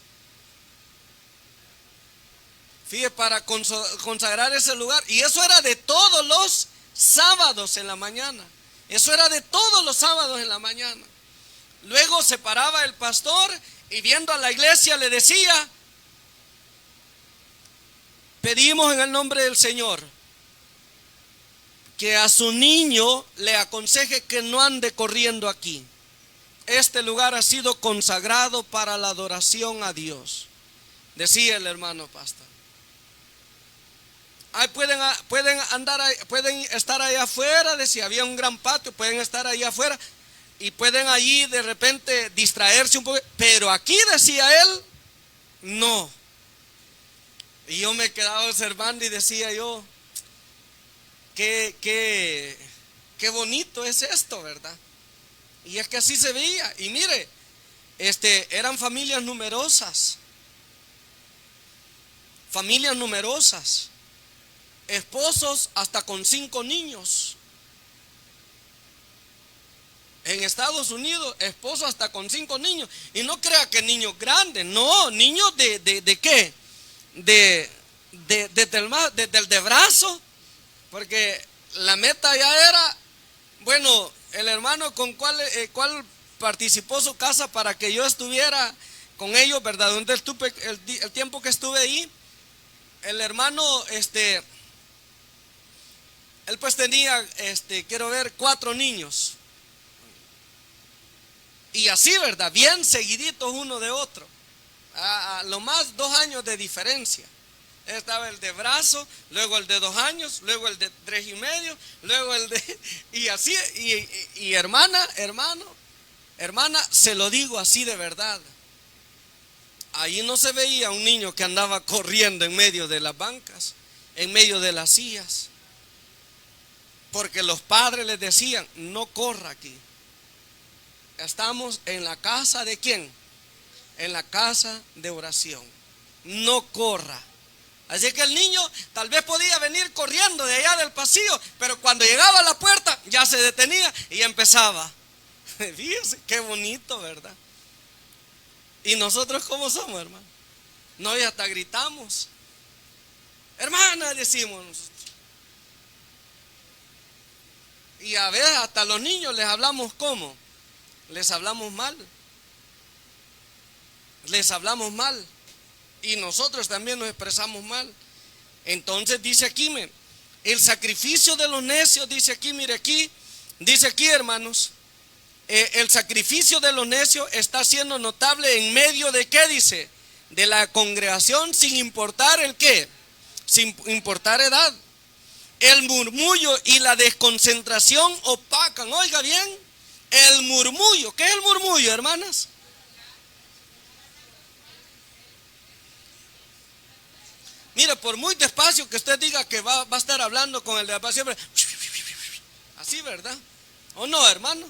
Fíjate, para consagrar ese lugar. Y eso era de todos los sábados en la mañana. Eso era de todos los sábados en la mañana. Luego se paraba el pastor y viendo a la iglesia le decía: pedimos en el nombre del Señor que a su niño le aconseje que no ande corriendo aquí. Este lugar ha sido consagrado para la adoración a Dios, decía el hermano pastor. Ahí pueden estar ahí afuera, decía, había un gran patio, pueden estar ahí afuera y pueden allí de repente distraerse un poco, pero aquí, decía él, no. Y yo me quedaba observando y decía yo: qué bonito es esto, ¿verdad? Y es que así se veía. Y mire, eran familias numerosas, esposos hasta con 5 niños. En Estados Unidos, esposos hasta con 5 niños. Y no crea que niños grandes, no, niños de ¿qué? Desde el de brazo, porque la meta ya era, bueno, el hermano con cual participó su casa para que yo estuviera con ellos, ¿verdad? Donde estuve el tiempo que estuve ahí, el hermano, él pues tenía, quiero ver, 4 niños. Y así, ¿verdad? Bien seguiditos uno de otro. A lo más 2 años de diferencia. Estaba el de brazo, luego el de 2 años, luego el de 3 y medio, luego el de... Y así, y hermana, se lo digo así de verdad. Ahí no se veía un niño que andaba corriendo en medio de las bancas, en medio de las sillas. Porque los padres les decían: no corra aquí. Estamos en la casa de ¿quién? En la casa de oración. No corra. Así que el niño tal vez podía venir corriendo de allá del pasillo, pero cuando llegaba a la puerta ya se detenía y empezaba. Fíjense qué bonito, ¿verdad? Y nosotros, ¿cómo somos, hermano? No, y hasta gritamos. Hermana, decimos nosotros. Y a veces hasta a los niños les hablamos ¿cómo? Les hablamos mal. Les hablamos mal. Y nosotros también nos expresamos mal. Entonces dice aquí, el sacrificio de los necios, dice aquí, mire aquí, dice aquí, hermanos, el sacrificio de los necios está siendo notable en medio de ¿qué dice? De la congregación, sin importar el qué, sin importar edad. El murmullo y la desconcentración opacan, oiga bien, el murmullo. ¿Qué es el murmullo, hermanas? Mire, por muy despacio que usted diga que va a estar hablando con el de la siempre, así, ¿verdad? ¿O no, hermano?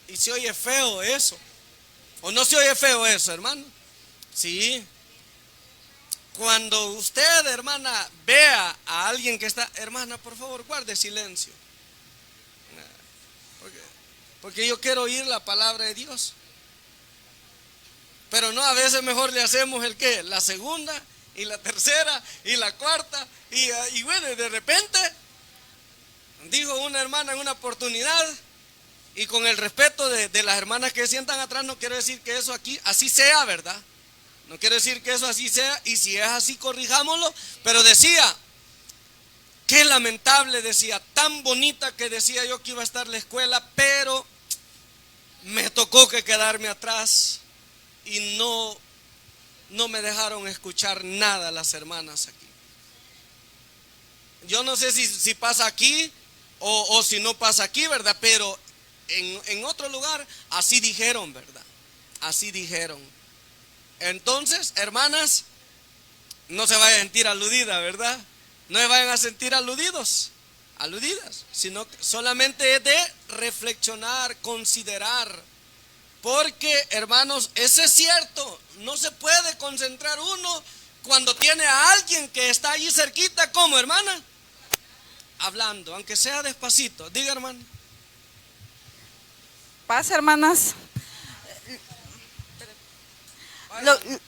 Y se oye feo eso. ¿O no se oye feo eso, hermano? Sí. Cuando usted, hermana, vea a alguien que está, hermana, por favor, guarde silencio. Porque yo quiero oír la palabra de Dios. Pero no, a veces mejor le hacemos el qué, la segunda y la tercera y la cuarta. Y bueno, de repente dijo una hermana en una oportunidad, y con el respeto de las hermanas que se sientan atrás, no quiero decir que eso aquí así sea, ¿verdad? No quiero decir que eso así sea, y si es así, corrijámoslo. Pero decía, qué lamentable, decía, tan bonita que decía yo que iba a estar la escuela, pero me tocó que quedarme atrás y no me dejaron escuchar nada las hermanas aquí. Yo no sé si pasa aquí o si no pasa aquí, ¿verdad? Pero en otro lugar así dijeron, ¿verdad? Así dijeron. Entonces, hermanas, no se vayan a sentir aludidas, ¿verdad? No se vayan a sentir aludidas, sino que solamente es de reflexionar, considerar. Porque, hermanos, eso es cierto, no se puede concentrar uno cuando tiene a alguien que está allí cerquita, ¿cómo, hermana? Hablando, aunque sea despacito. Diga, hermana. Pasa, hermanas.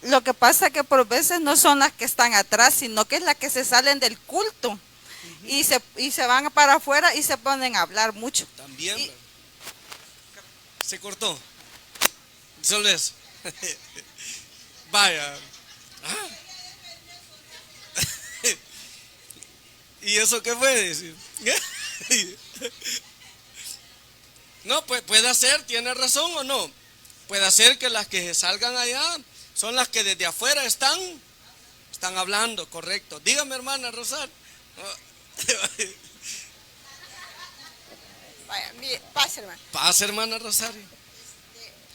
Lo que pasa es que por veces no son las que están atrás, sino que es las que se salen del culto y se van para afuera y se ponen a hablar mucho. También se cortó. Solo eso. Vaya. ¿Y eso qué fue decir? No, pues puede ser, tiene razón o no. Puede ser que las que salgan allá son las que desde afuera están hablando, correcto. Dígame, hermana Rosario. Vaya, mire, pasa, hermana. Pasa, hermana Rosario.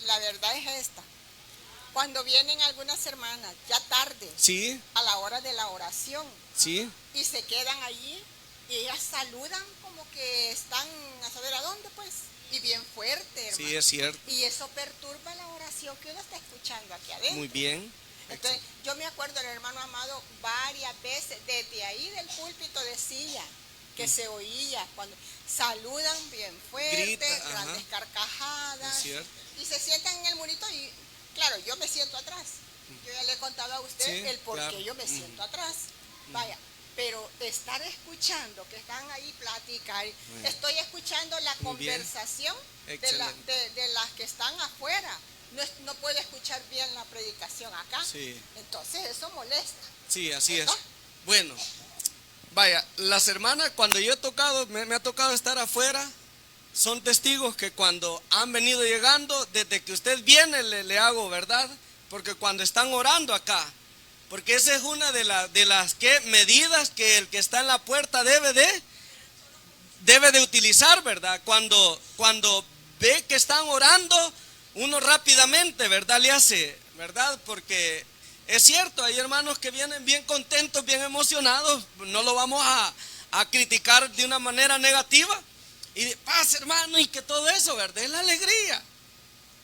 La verdad es esta. Cuando vienen algunas hermanas, ya tarde, Sí, a la hora de la oración, sí, y se quedan allí, y ellas saludan como que están a saber a dónde, pues, y bien fuerte, hermano. sí, es cierto. Y eso perturba la oración que uno está escuchando aquí adentro. Muy bien. Entonces, yo me acuerdo del hermano Amado varias veces, desde ahí del púlpito decía que se oía cuando saludan bien fuerte, Grita, grandes carcajadas, Es cierto. y se sientan en el murito y, claro, yo me siento atrás. Yo ya le he contado a usted Sí, el por qué claro. yo me siento atrás. Vaya, pero estar escuchando que están ahí platicar, Bueno. estoy escuchando la Muy bien. conversación de Excelente. las que están afuera. No puedo escuchar bien la predicación acá. Sí. Entonces eso molesta. Sí, así es. ¿Verdad? Bueno, vaya, las hermanas cuando yo he tocado, me ha tocado estar afuera, son testigos que cuando han venido llegando, desde que usted viene le hago, ¿verdad? Porque cuando están orando acá, porque esa es una de las medidas que el que está en la puerta debe de utilizar, ¿verdad? Cuando ve que están orando, uno rápidamente, ¿verdad? Le hace, ¿verdad? Porque es cierto, hay hermanos que vienen bien contentos, bien emocionados, no lo vamos a criticar de una manera negativa. Y paz, hermano, y que todo eso, ¿verdad? Es la alegría.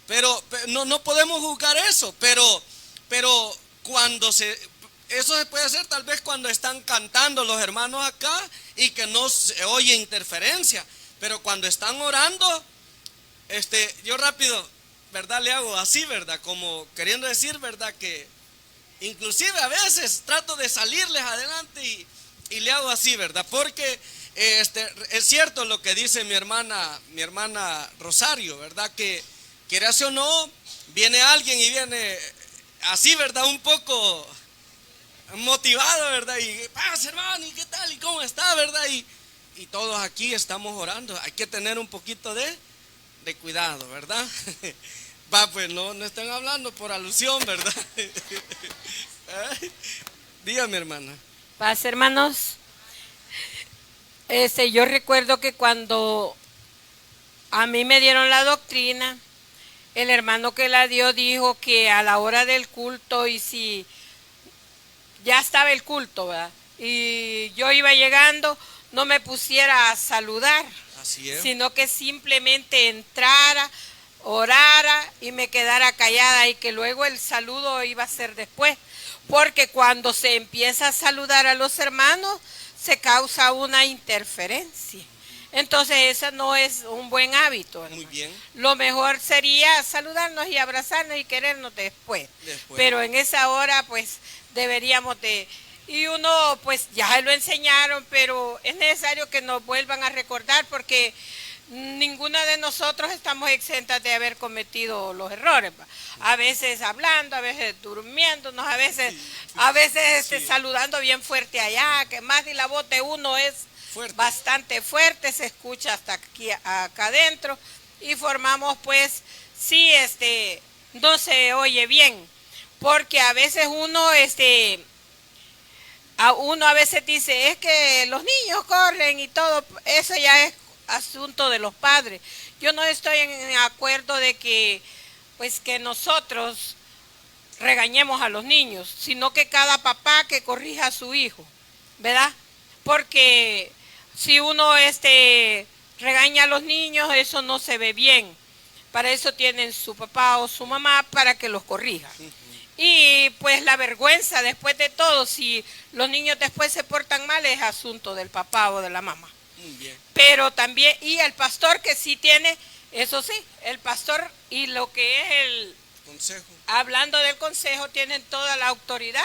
Pero no podemos juzgar eso, pero cuando eso se puede hacer tal vez cuando están cantando los hermanos acá y que no se oye interferencia. Pero cuando están orando, yo rápido, ¿verdad? Le hago así, ¿verdad? Como queriendo decir, ¿verdad? Que inclusive a veces trato de salirles adelante y le hago así, ¿verdad? Porque Es cierto lo que dice mi hermana Rosario, ¿verdad? Que quieras o no, viene alguien y viene así, ¿verdad? Un poco motivado, ¿verdad? Y pasa, hermano, ¿y qué tal? ¿Y cómo está, verdad? Y todos aquí estamos orando. Hay que tener un poquito de cuidado, ¿verdad? Va, pues no están hablando por alusión, ¿verdad? Dígame, hermana. Paz, hermanos. Yo recuerdo que cuando a mí me dieron la doctrina, el hermano que la dio dijo que a la hora del culto, y si ya estaba el culto, ¿verdad? Y yo iba llegando, no me pusiera a saludar, Así es. sino que simplemente entrara, orara y me quedara callada, y que luego el saludo iba a ser después, porque cuando se empieza a saludar a los hermanos se causa una interferencia. Entonces ese no es un buen hábito, hermano. Muy bien. Lo mejor sería saludarnos y abrazarnos y querernos después. Pero en esa hora pues deberíamos de... Y uno pues ya lo enseñaron, pero es necesario que nos vuelvan a recordar, porque ninguna de nosotros estamos exentas de haber cometido los errores. A veces hablando, a veces durmiéndonos, a veces Sí. saludando bien fuerte allá, que más y la voz de uno es Fuerte. bastante fuerte, se escucha hasta aquí, acá adentro, y formamos pues, sí, no se oye bien, porque a veces uno a veces dice, es que los niños corren y todo, eso ya es asunto de los padres. Yo no estoy en acuerdo de que, pues, que nosotros regañemos a los niños, sino que cada papá que corrija a su hijo, ¿verdad? Porque si uno regaña a los niños, eso no se ve bien. Para eso tienen su papá o su mamá para que los corrija. Y pues la vergüenza después de todo, si los niños después se portan mal, es asunto del papá o de la mamá. Muy bien. Pero también, y el pastor que sí tiene, eso sí, el pastor y lo que es el consejo, hablando del consejo, tienen toda la autoridad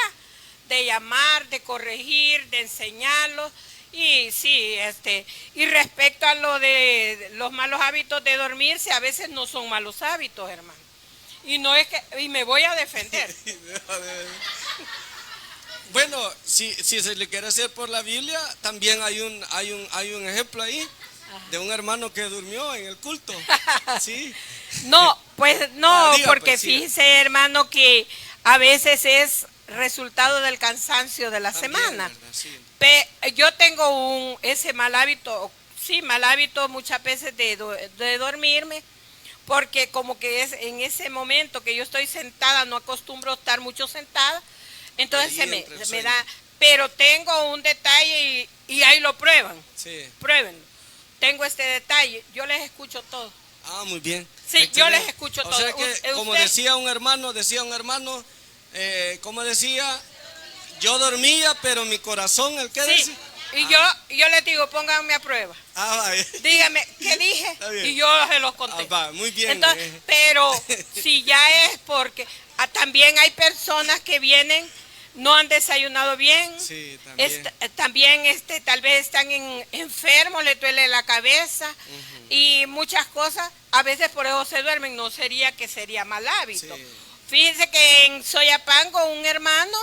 de llamar, de corregir, de enseñarlos. Y sí, y respecto a lo de los malos hábitos de dormirse, a veces no son malos hábitos, hermano. Y no es que, y me voy a defender. Bueno, si se le quiere hacer por la Biblia, también hay un ejemplo ahí de un hermano que durmió en el culto. Sí. No, pues no, diga, porque pues, sí. fíjese, hermano, que a veces es resultado del cansancio de la También, semana. ¿verdad? Sí. Yo tengo ese mal hábito, sí, mal hábito muchas veces de dormirme, porque como que es en ese momento que yo estoy sentada, no acostumbro estar mucho sentada, entonces me da, pero tengo un detalle y ahí lo prueban, Sí. pruébenlo. Tengo este detalle, yo les escucho todo. Ah, muy bien. Sí, Excelente. yo les escucho o todo. sea que, como decía un hermano, ¿cómo decía? Yo dormía, pero mi corazón, ¿el qué Sí, decía? y yo les digo, pónganme a prueba. Ah, vaya. Dígame, ¿qué dije? Está bien. Y yo se los conté. Va, muy bien. Entonces, pero si ya es porque también hay personas que vienen, no han desayunado bien. Sí, también. También tal vez están enfermos, les duele la cabeza y muchas cosas. A veces por eso se duermen, no sería que sería mal hábito. Sí. Fíjense que en Soyapango un hermano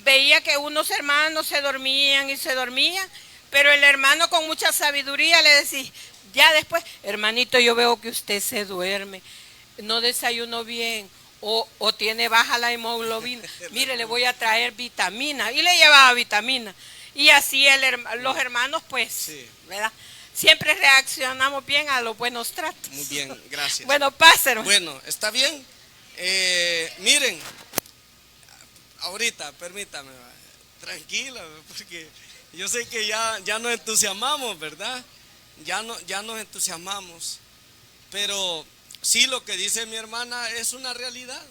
veía que unos hermanos se dormían y se dormían, pero el hermano con mucha sabiduría le decía, ya después, hermanito, yo veo que usted se duerme, no desayunó bien o tiene baja la hemoglobina, mire, le voy a traer vitamina, y le llevaba vitamina. Y así los hermanos, pues, Sí. ¿verdad? Siempre reaccionamos bien a los buenos tratos. Muy bien, gracias. Bueno, pásenme. Bueno, ¿está bien? Miren, ahorita, permítame, tranquila, porque yo sé que ya nos entusiasmamos, ¿verdad? Ya nos entusiasmamos, pero sí, lo que dice mi hermana es una realidad.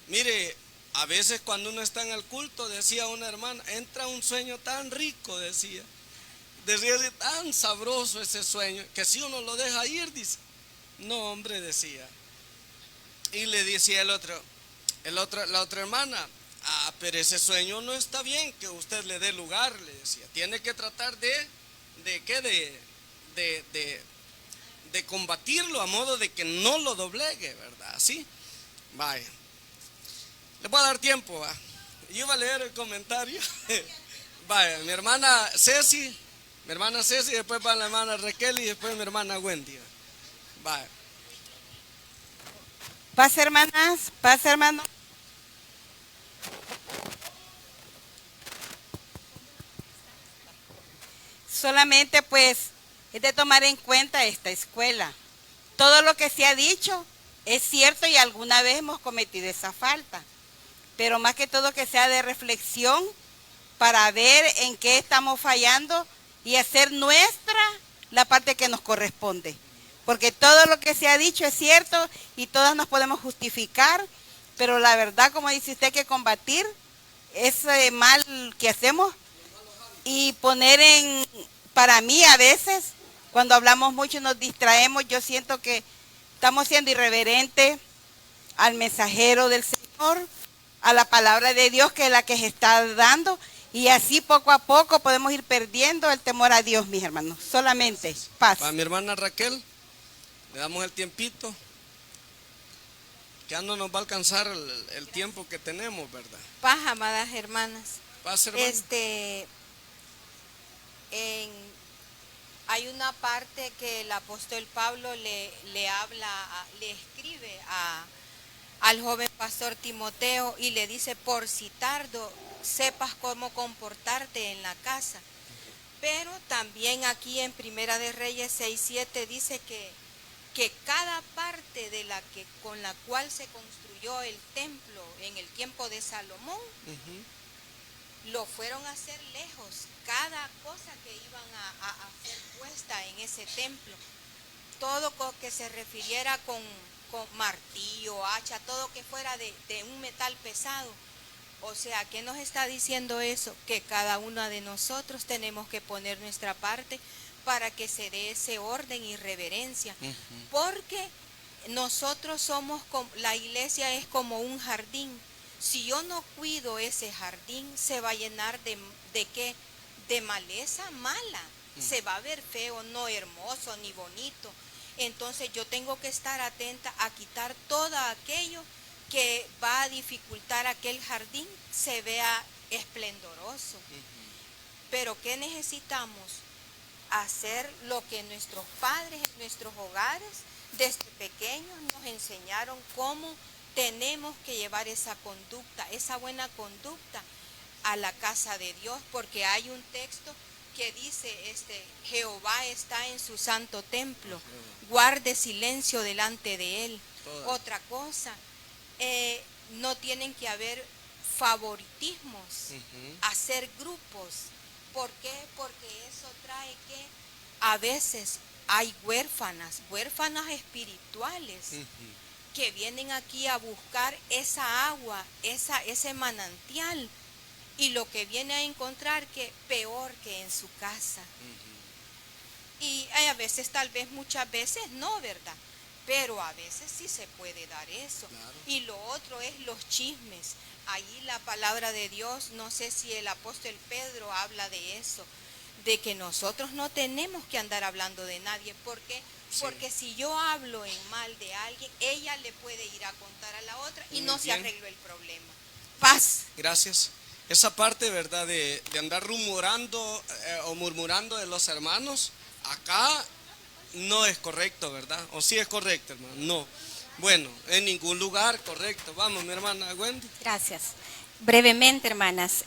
Mire, a veces cuando uno está en el culto, decía una hermana, entra un sueño tan rico, decía tan sabroso ese sueño, que si uno lo deja ir, dice, no, hombre, decía. Y le decía la otra hermana, pero ese sueño no está bien, que usted le dé lugar, le decía, tiene que tratar de de combatirlo a modo de que no lo doblegue, ¿verdad? ¿Sí? Vaya. Le voy a dar tiempo, ¿va? Yo iba a leer el comentario. Vaya, mi hermana Ceci, después va la hermana Raquel y después mi hermana Wendy. Vaya. Paz, hermanas, paz, hermanos. Solamente pues es de tomar en cuenta esta escuela. Todo lo que se ha dicho es cierto y alguna vez hemos cometido esa falta. Pero más que todo que sea de reflexión para ver en qué estamos fallando y hacer nuestra la parte que nos corresponde. Porque todo lo que se ha dicho es cierto y todas nos podemos justificar, pero la verdad, como dice usted, hay que combatir ese mal que hacemos y poner para mí a veces, cuando hablamos mucho y nos distraemos, yo siento que estamos siendo irreverentes al mensajero del Señor, a la palabra de Dios que es la que se está dando, y así poco a poco podemos ir perdiendo el temor a Dios, mis hermanos. Solamente paz. Para mi hermana Raquel, le damos el tiempito, que ya no nos va a alcanzar el tiempo que tenemos, ¿verdad? Paz, amadas hermanas. Paz, hermano. Hay una parte que el apóstol Pablo le escribe al joven pastor Timoteo y le dice: por si tardo, sepas cómo comportarte en la casa. Pero también aquí en Primera de Reyes 6:7 dice que cada parte con la cual se construyó el templo en el tiempo de Salomón, lo fueron a hacer lejos. Cada cosa que iban a ser puesta en ese templo, todo que se refiriera con martillo, hacha, todo que fuera de un metal pesado. O sea, ¿qué nos está diciendo eso? Que cada uno de nosotros tenemos que poner nuestra parte para que se dé ese orden y reverencia. Porque nosotros la iglesia es como un jardín. Si yo no cuido ese jardín, se va a llenar ¿de qué? De maleza mala. Se va a ver feo, no hermoso ni bonito. Entonces yo tengo que estar atenta a quitar todo aquello que va a dificultar a que el jardín se vea esplendoroso. Pero ¿qué necesitamos? Hacer lo que nuestros padres en nuestros hogares desde pequeños nos enseñaron, cómo tenemos que llevar esa conducta, esa buena conducta a la casa de Dios, porque hay un texto que dice, Jehová está en su santo templo, guarde silencio delante de él. Otra cosa, no tienen que haber favoritismos, hacer grupos. ¿Por qué? Porque eso trae que a veces hay huérfanas espirituales que vienen aquí a buscar esa agua, ese manantial, y lo que viene a encontrar que peor que en su casa. Y a veces, tal vez, muchas veces no, ¿verdad? Pero a veces sí se puede dar eso. Claro. Y lo otro es los chismes. Ahí la palabra de Dios, no sé si el apóstol Pedro habla de eso, de que nosotros no tenemos que andar hablando de nadie. ¿Por qué? Sí. Porque si yo hablo en mal de alguien, ella le puede ir a contar a la otra y no se arregló el problema. Paz. Gracias. Esa parte, ¿verdad?, de andar rumorando o murmurando de los hermanos, acá no es correcto, ¿verdad? ¿O sí es correcto, hermano? No. Bueno, en ningún lugar correcto. Vamos, mi hermana Wendy. Gracias. Brevemente, hermanas.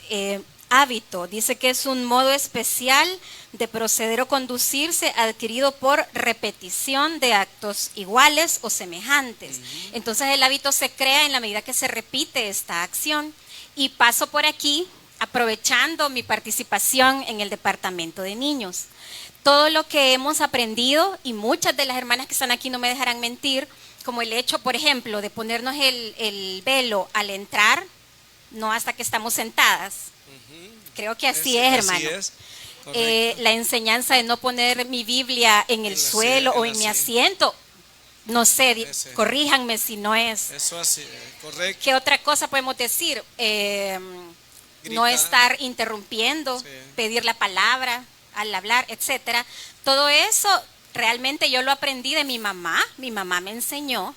Hábito, dice que es un modo especial de proceder o conducirse adquirido por repetición de actos iguales o semejantes. Entonces el hábito se crea en la medida que se repite esta acción. Y paso por aquí aprovechando mi participación en el departamento de niños. Todo lo que hemos aprendido, y muchas de las hermanas que están aquí no me dejarán mentir, como el hecho, por ejemplo, de ponernos el velo al entrar, no hasta que estamos sentadas. Creo que así es, hermano. Así es. La enseñanza de no poner mi Biblia en el suelo o en mi asiento. No sé, corríjanme si no es. Eso así, correcto. ¿Qué otra cosa podemos decir? No estar interrumpiendo, pedir la palabra al hablar, etcétera. Todo eso realmente yo lo aprendí de mi mamá me enseñó,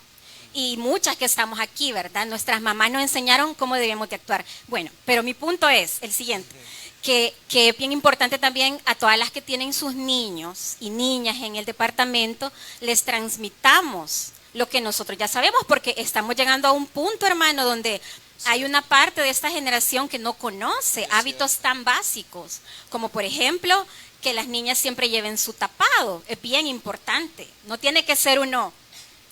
y muchas que estamos aquí, ¿verdad? Nuestras mamás nos enseñaron cómo debemos de actuar. Bueno, pero mi punto es el siguiente, que es bien importante también a todas las que tienen sus niños y niñas en el departamento, les transmitamos lo que nosotros ya sabemos, porque estamos llegando a un punto, hermano, donde hay una parte de esta generación que no conoce hábitos tan básicos, como por ejemplo, que las niñas siempre lleven su tapado. Es bien importante. No tiene que ser uno,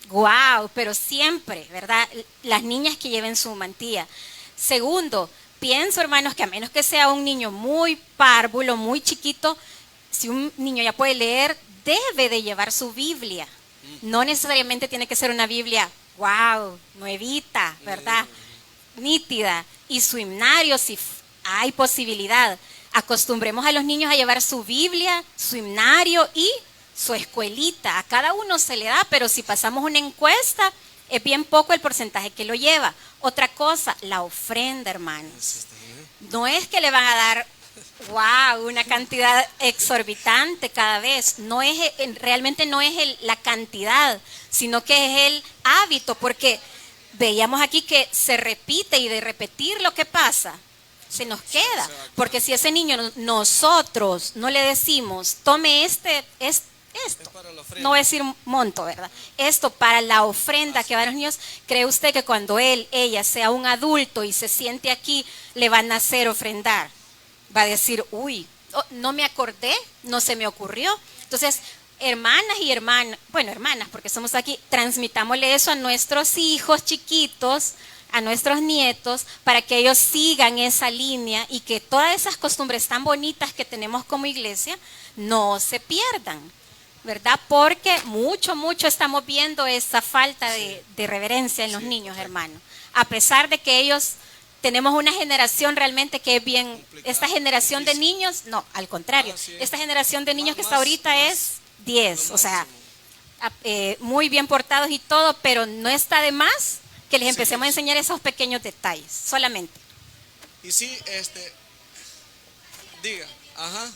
wow, pero siempre, ¿verdad? Las niñas que lleven su mantilla. Segundo, pienso, hermanos, que a menos que sea un niño muy párvulo, muy chiquito, si un niño ya puede leer, debe de llevar su Biblia. No necesariamente tiene que ser una Biblia, wow, nuevita, ¿verdad? Nítida. Y su himnario, si hay posibilidad. Acostumbremos a los niños a llevar su Biblia, su himnario y su escuelita. A cada uno se le da, pero si pasamos una encuesta, es bien poco el porcentaje que lo lleva. Otra cosa, la ofrenda, hermanos. No es que le van a dar, wow, una cantidad exorbitante cada vez. No es, realmente no es la cantidad, sino que es el hábito, porque veíamos aquí que se repite y de repetir lo que pasa, se nos queda. Porque si ese niño nosotros no le decimos, tome esto, no voy a decir monto, ¿verdad? Esto para la ofrenda que va a los niños, ¿cree usted que cuando ella sea un adulto y se siente aquí, le van a hacer ofrendar? Va a decir, uy, no me acordé, no se me ocurrió. Entonces, hermanas y hermanas, bueno, hermanas, porque somos aquí, transmitámosle eso a nuestros hijos chiquitos, a nuestros nietos, para que ellos sigan esa línea y que todas esas costumbres tan bonitas que tenemos como iglesia no se pierdan, ¿verdad? Porque mucho estamos viendo esa falta de reverencia en los niños, hermanos. A pesar de que ellos, tenemos una generación realmente que es bien, esta generación de niños, no, al contrario, esta generación de niños que está ahorita es 10, o sea, muy bien portados y todo, pero no está de más que les empecemos a enseñar esos pequeños detalles, solamente. Y sí, diga, ajá.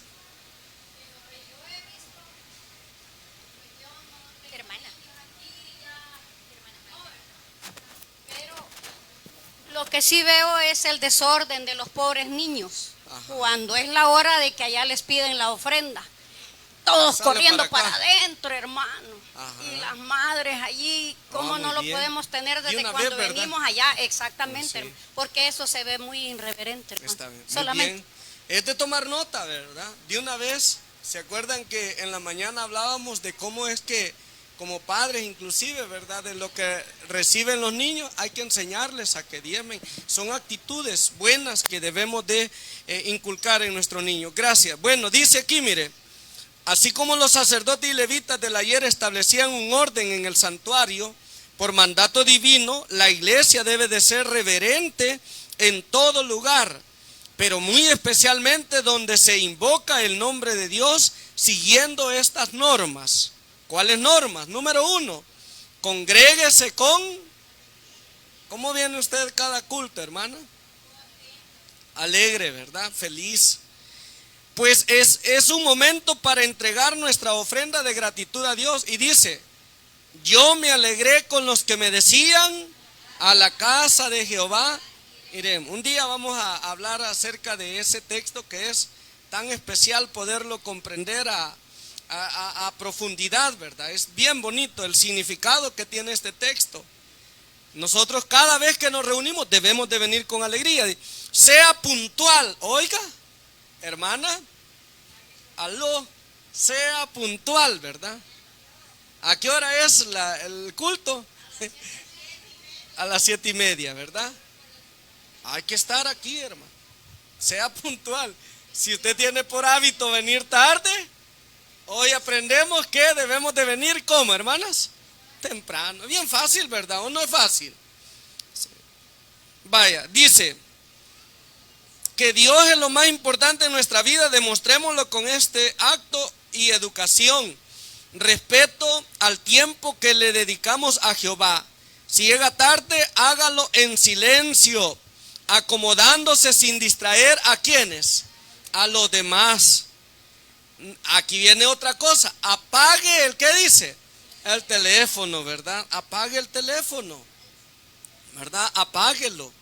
Lo que sí veo es el desorden de los pobres niños. Ajá. Cuando es la hora de que allá les piden la ofrenda. Todos Sale corriendo para para adentro, hermano. Ajá. Y las madres allí, ¿cómo no lo bien. podemos tener desde una cuando vez, ¿verdad? venimos allá? Exactamente, Sí. hermano, porque eso se ve muy irreverente, hermano. Está bien. Muy Solamente. bien. Es de tomar nota, ¿verdad? De una vez, ¿se acuerdan que en la mañana hablábamos de cómo es que, como padres inclusive, ¿verdad? De lo que reciben los niños, hay que enseñarles a que diezmen. Son actitudes buenas que debemos de inculcar en nuestros niños. Gracias. Bueno, dice aquí, mire, así como los sacerdotes y levitas del ayer establecían un orden en el santuario, por mandato divino, la iglesia debe de ser reverente en todo lugar, pero muy especialmente donde se invoca el nombre de Dios siguiendo estas normas. ¿Cuáles normas? Número 1, congréguese con... ¿Cómo viene usted cada culto, hermana? Alegre, ¿verdad? Feliz. Pues es un momento para entregar nuestra ofrenda de gratitud a Dios. Y dice, yo me alegré con los que me decían, a la casa de Jehová iremos. Un día vamos a hablar acerca de ese texto que es tan especial poderlo comprender a profundidad, ¿verdad? Es bien bonito el significado que tiene este texto. Nosotros cada vez que nos reunimos debemos de venir con alegría. Sea puntual, oiga, hermana, aló, sea puntual, ¿verdad? ¿A qué hora es el culto? A las 7:30, ¿verdad? Hay que estar aquí, hermano. Sea puntual. Si usted tiene por hábito venir tarde, hoy aprendemos que debemos de venir, ¿cómo, hermanas? Temprano. Bien fácil, ¿verdad? ¿O no es fácil? Vaya, dice que Dios es lo más importante en nuestra vida. Demostrémoslo con este acto y educación. Respeto al tiempo que le dedicamos a Jehová. Si llega tarde, hágalo en silencio, acomodándose sin distraer a quienes, a los demás. Aquí viene otra cosa. Apague el, ¿qué dice? El teléfono, ¿verdad? Apague el teléfono, ¿verdad? Apáguelo.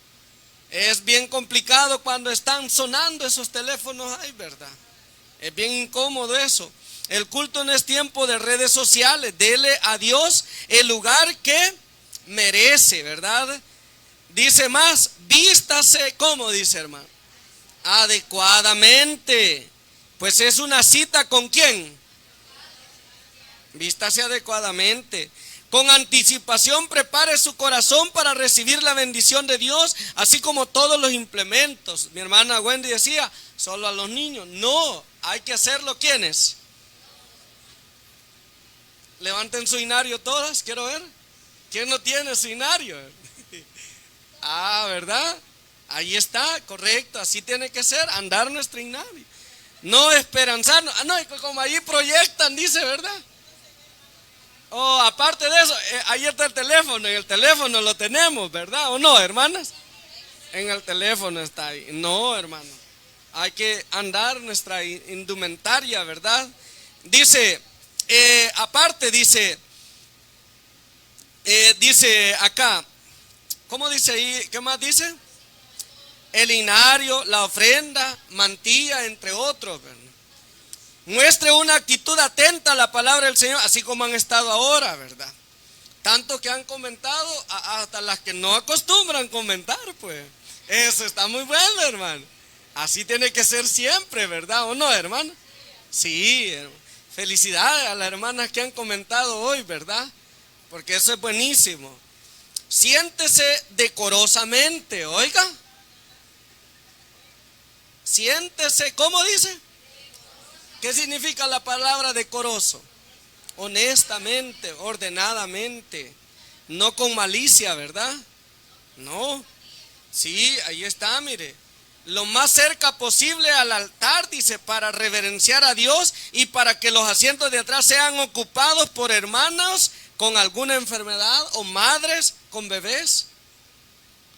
Es bien complicado cuando están sonando esos teléfonos ahí, ¿verdad? Es bien incómodo eso. El culto no es tiempo de redes sociales. Dele a Dios el lugar que merece, ¿verdad? Dice más, vístase, ¿cómo dice, hermano? Adecuadamente. Pues es una cita ¿con quién? Vístase adecuadamente. Con anticipación prepare su corazón para recibir la bendición de Dios, así como todos los implementos. Mi hermana Wendy decía, solo a los niños. No, hay que hacerlo. ¿Quiénes? Levanten su inario todas, quiero ver. ¿Quién no tiene su inario? Ah, ¿verdad? Ahí está, correcto, así tiene que ser, andar nuestro inario. No esperanzarnos. Ah, no, como ahí proyectan, dice, ¿verdad? Oh, aparte de eso, ahí está el teléfono, en el teléfono lo tenemos, ¿verdad? ¿O no, hermanas? En el teléfono está ahí. No, hermano, hay que andar nuestra indumentaria, ¿verdad? Dice, aparte dice acá, ¿cómo dice ahí? ¿Qué más dice? El inario, la ofrenda, mantilla, entre otros, ¿verdad? Muestre una actitud atenta a la palabra del Señor, así como han estado ahora, ¿verdad? Tanto que han comentado, hasta las que no acostumbran comentar, pues. Eso está muy bueno, hermano. Así tiene que ser siempre, ¿verdad? ¿O no, hermano? Sí, felicidades a las hermanas que han comentado hoy, ¿verdad? Porque eso es buenísimo. Siéntese decorosamente, oiga. Siéntese, ¿cómo dice? ¿Qué significa la palabra decoroso? Honestamente, ordenadamente, no con malicia, ¿verdad? No. Sí, ahí está, mire. Lo más cerca posible al altar, dice, para reverenciar a Dios y para que los asientos de atrás sean ocupados por hermanos con alguna enfermedad o madres con bebés.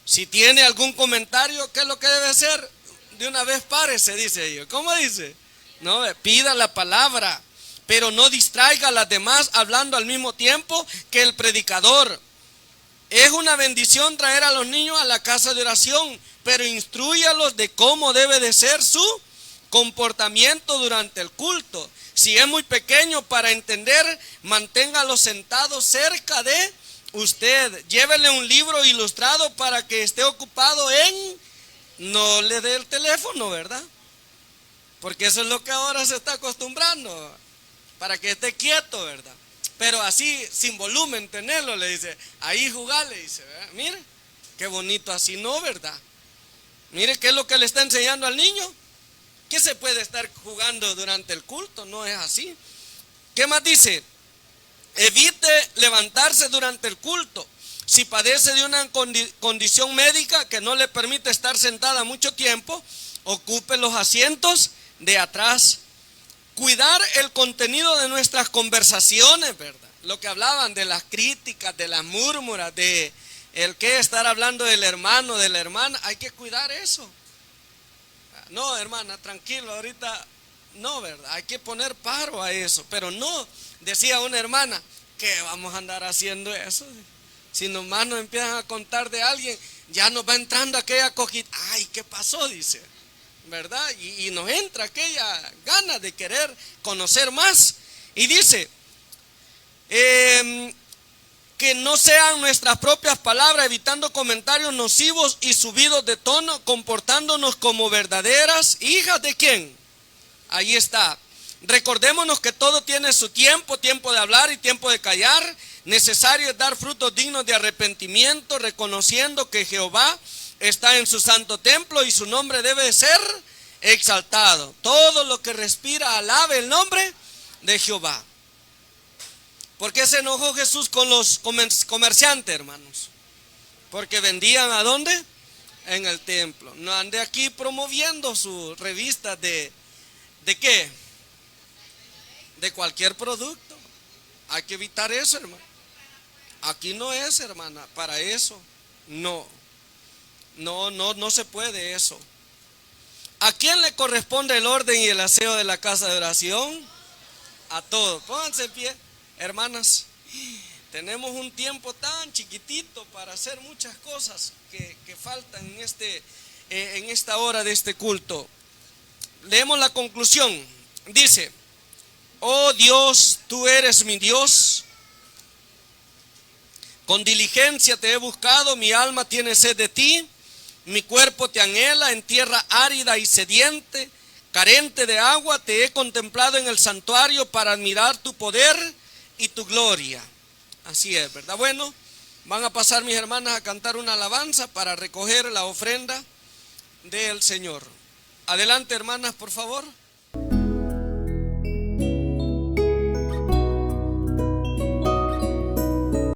Si tiene algún comentario, ¿qué es lo que debe hacer? De una vez párese, dice ellos. ¿Cómo dice? No, pida la palabra, pero no distraiga a las demás hablando al mismo tiempo que el predicador. Es una bendición traer a los niños a la casa de oración, pero instrúyalos de cómo debe de ser su comportamiento durante el culto. Si es muy pequeño para entender, manténgalo sentado cerca de usted. Llévele un libro ilustrado para que esté ocupado no le dé el teléfono, ¿verdad? Porque eso es lo que ahora se está acostumbrando, para que esté quieto, ¿verdad? Pero así, sin volumen, tenerlo, le dice, ahí jugar, le dice, ¿verdad? Mire, qué bonito así, ¿no, verdad? Mire, ¿qué es lo que le está enseñando al niño? Que se puede estar jugando durante el culto, no es así. ¿Qué más dice? Evite levantarse durante el culto. Si padece de una condición médica que no le permite estar sentada mucho tiempo, ocupe los asientos de atrás. Cuidar el contenido de nuestras conversaciones, ¿verdad? Lo que hablaban de las críticas, de las murmuras, de el que estar hablando del hermano, de la hermana, hay que cuidar eso. No, hermana, tranquilo, ahorita no, ¿verdad? Hay que poner paro a eso, pero no, decía una hermana, ¿qué vamos a andar haciendo eso? Si nomás nos empiezan a contar de alguien, ya nos va entrando aquella cojita, ay, ¿qué pasó? Dice, ¿verdad? Y nos entra aquella gana de querer conocer más. Y dice, que no sean nuestras propias palabras, evitando comentarios nocivos y subidos de tono, comportándonos como verdaderas hijas de ¿quién? Ahí está. Recordémonos que todo tiene su tiempo, tiempo de hablar y tiempo de callar. Necesario es dar frutos dignos de arrepentimiento, reconociendo que Jehová está en su santo templo y su nombre debe de ser exaltado. Todo lo que respira alabe el nombre de Jehová. ¿Por qué se enojó Jesús con los comerciantes, hermanos? Porque vendían ¿a dónde? En el templo. No ande aquí promoviendo sus revistas ¿de qué? De cualquier producto. Hay que evitar eso, hermano. Aquí no es, hermana, para eso. No se puede eso. ¿A quién le corresponde el orden y el aseo de la casa de oración? A todos. Pónganse en pie, hermanas. Tenemos un tiempo tan chiquitito para hacer muchas cosas que faltan en esta hora de este culto. Leemos la conclusión. Dice: oh Dios, tú eres mi Dios. Con diligencia te he buscado, mi alma tiene sed de ti. Mi cuerpo te anhela en tierra árida y sediente, carente de agua. Te he contemplado en el santuario para admirar tu poder y tu gloria. Así es, ¿verdad? Bueno, van a pasar mis hermanas a cantar una alabanza para recoger la ofrenda del Señor. Adelante, hermanas, por favor.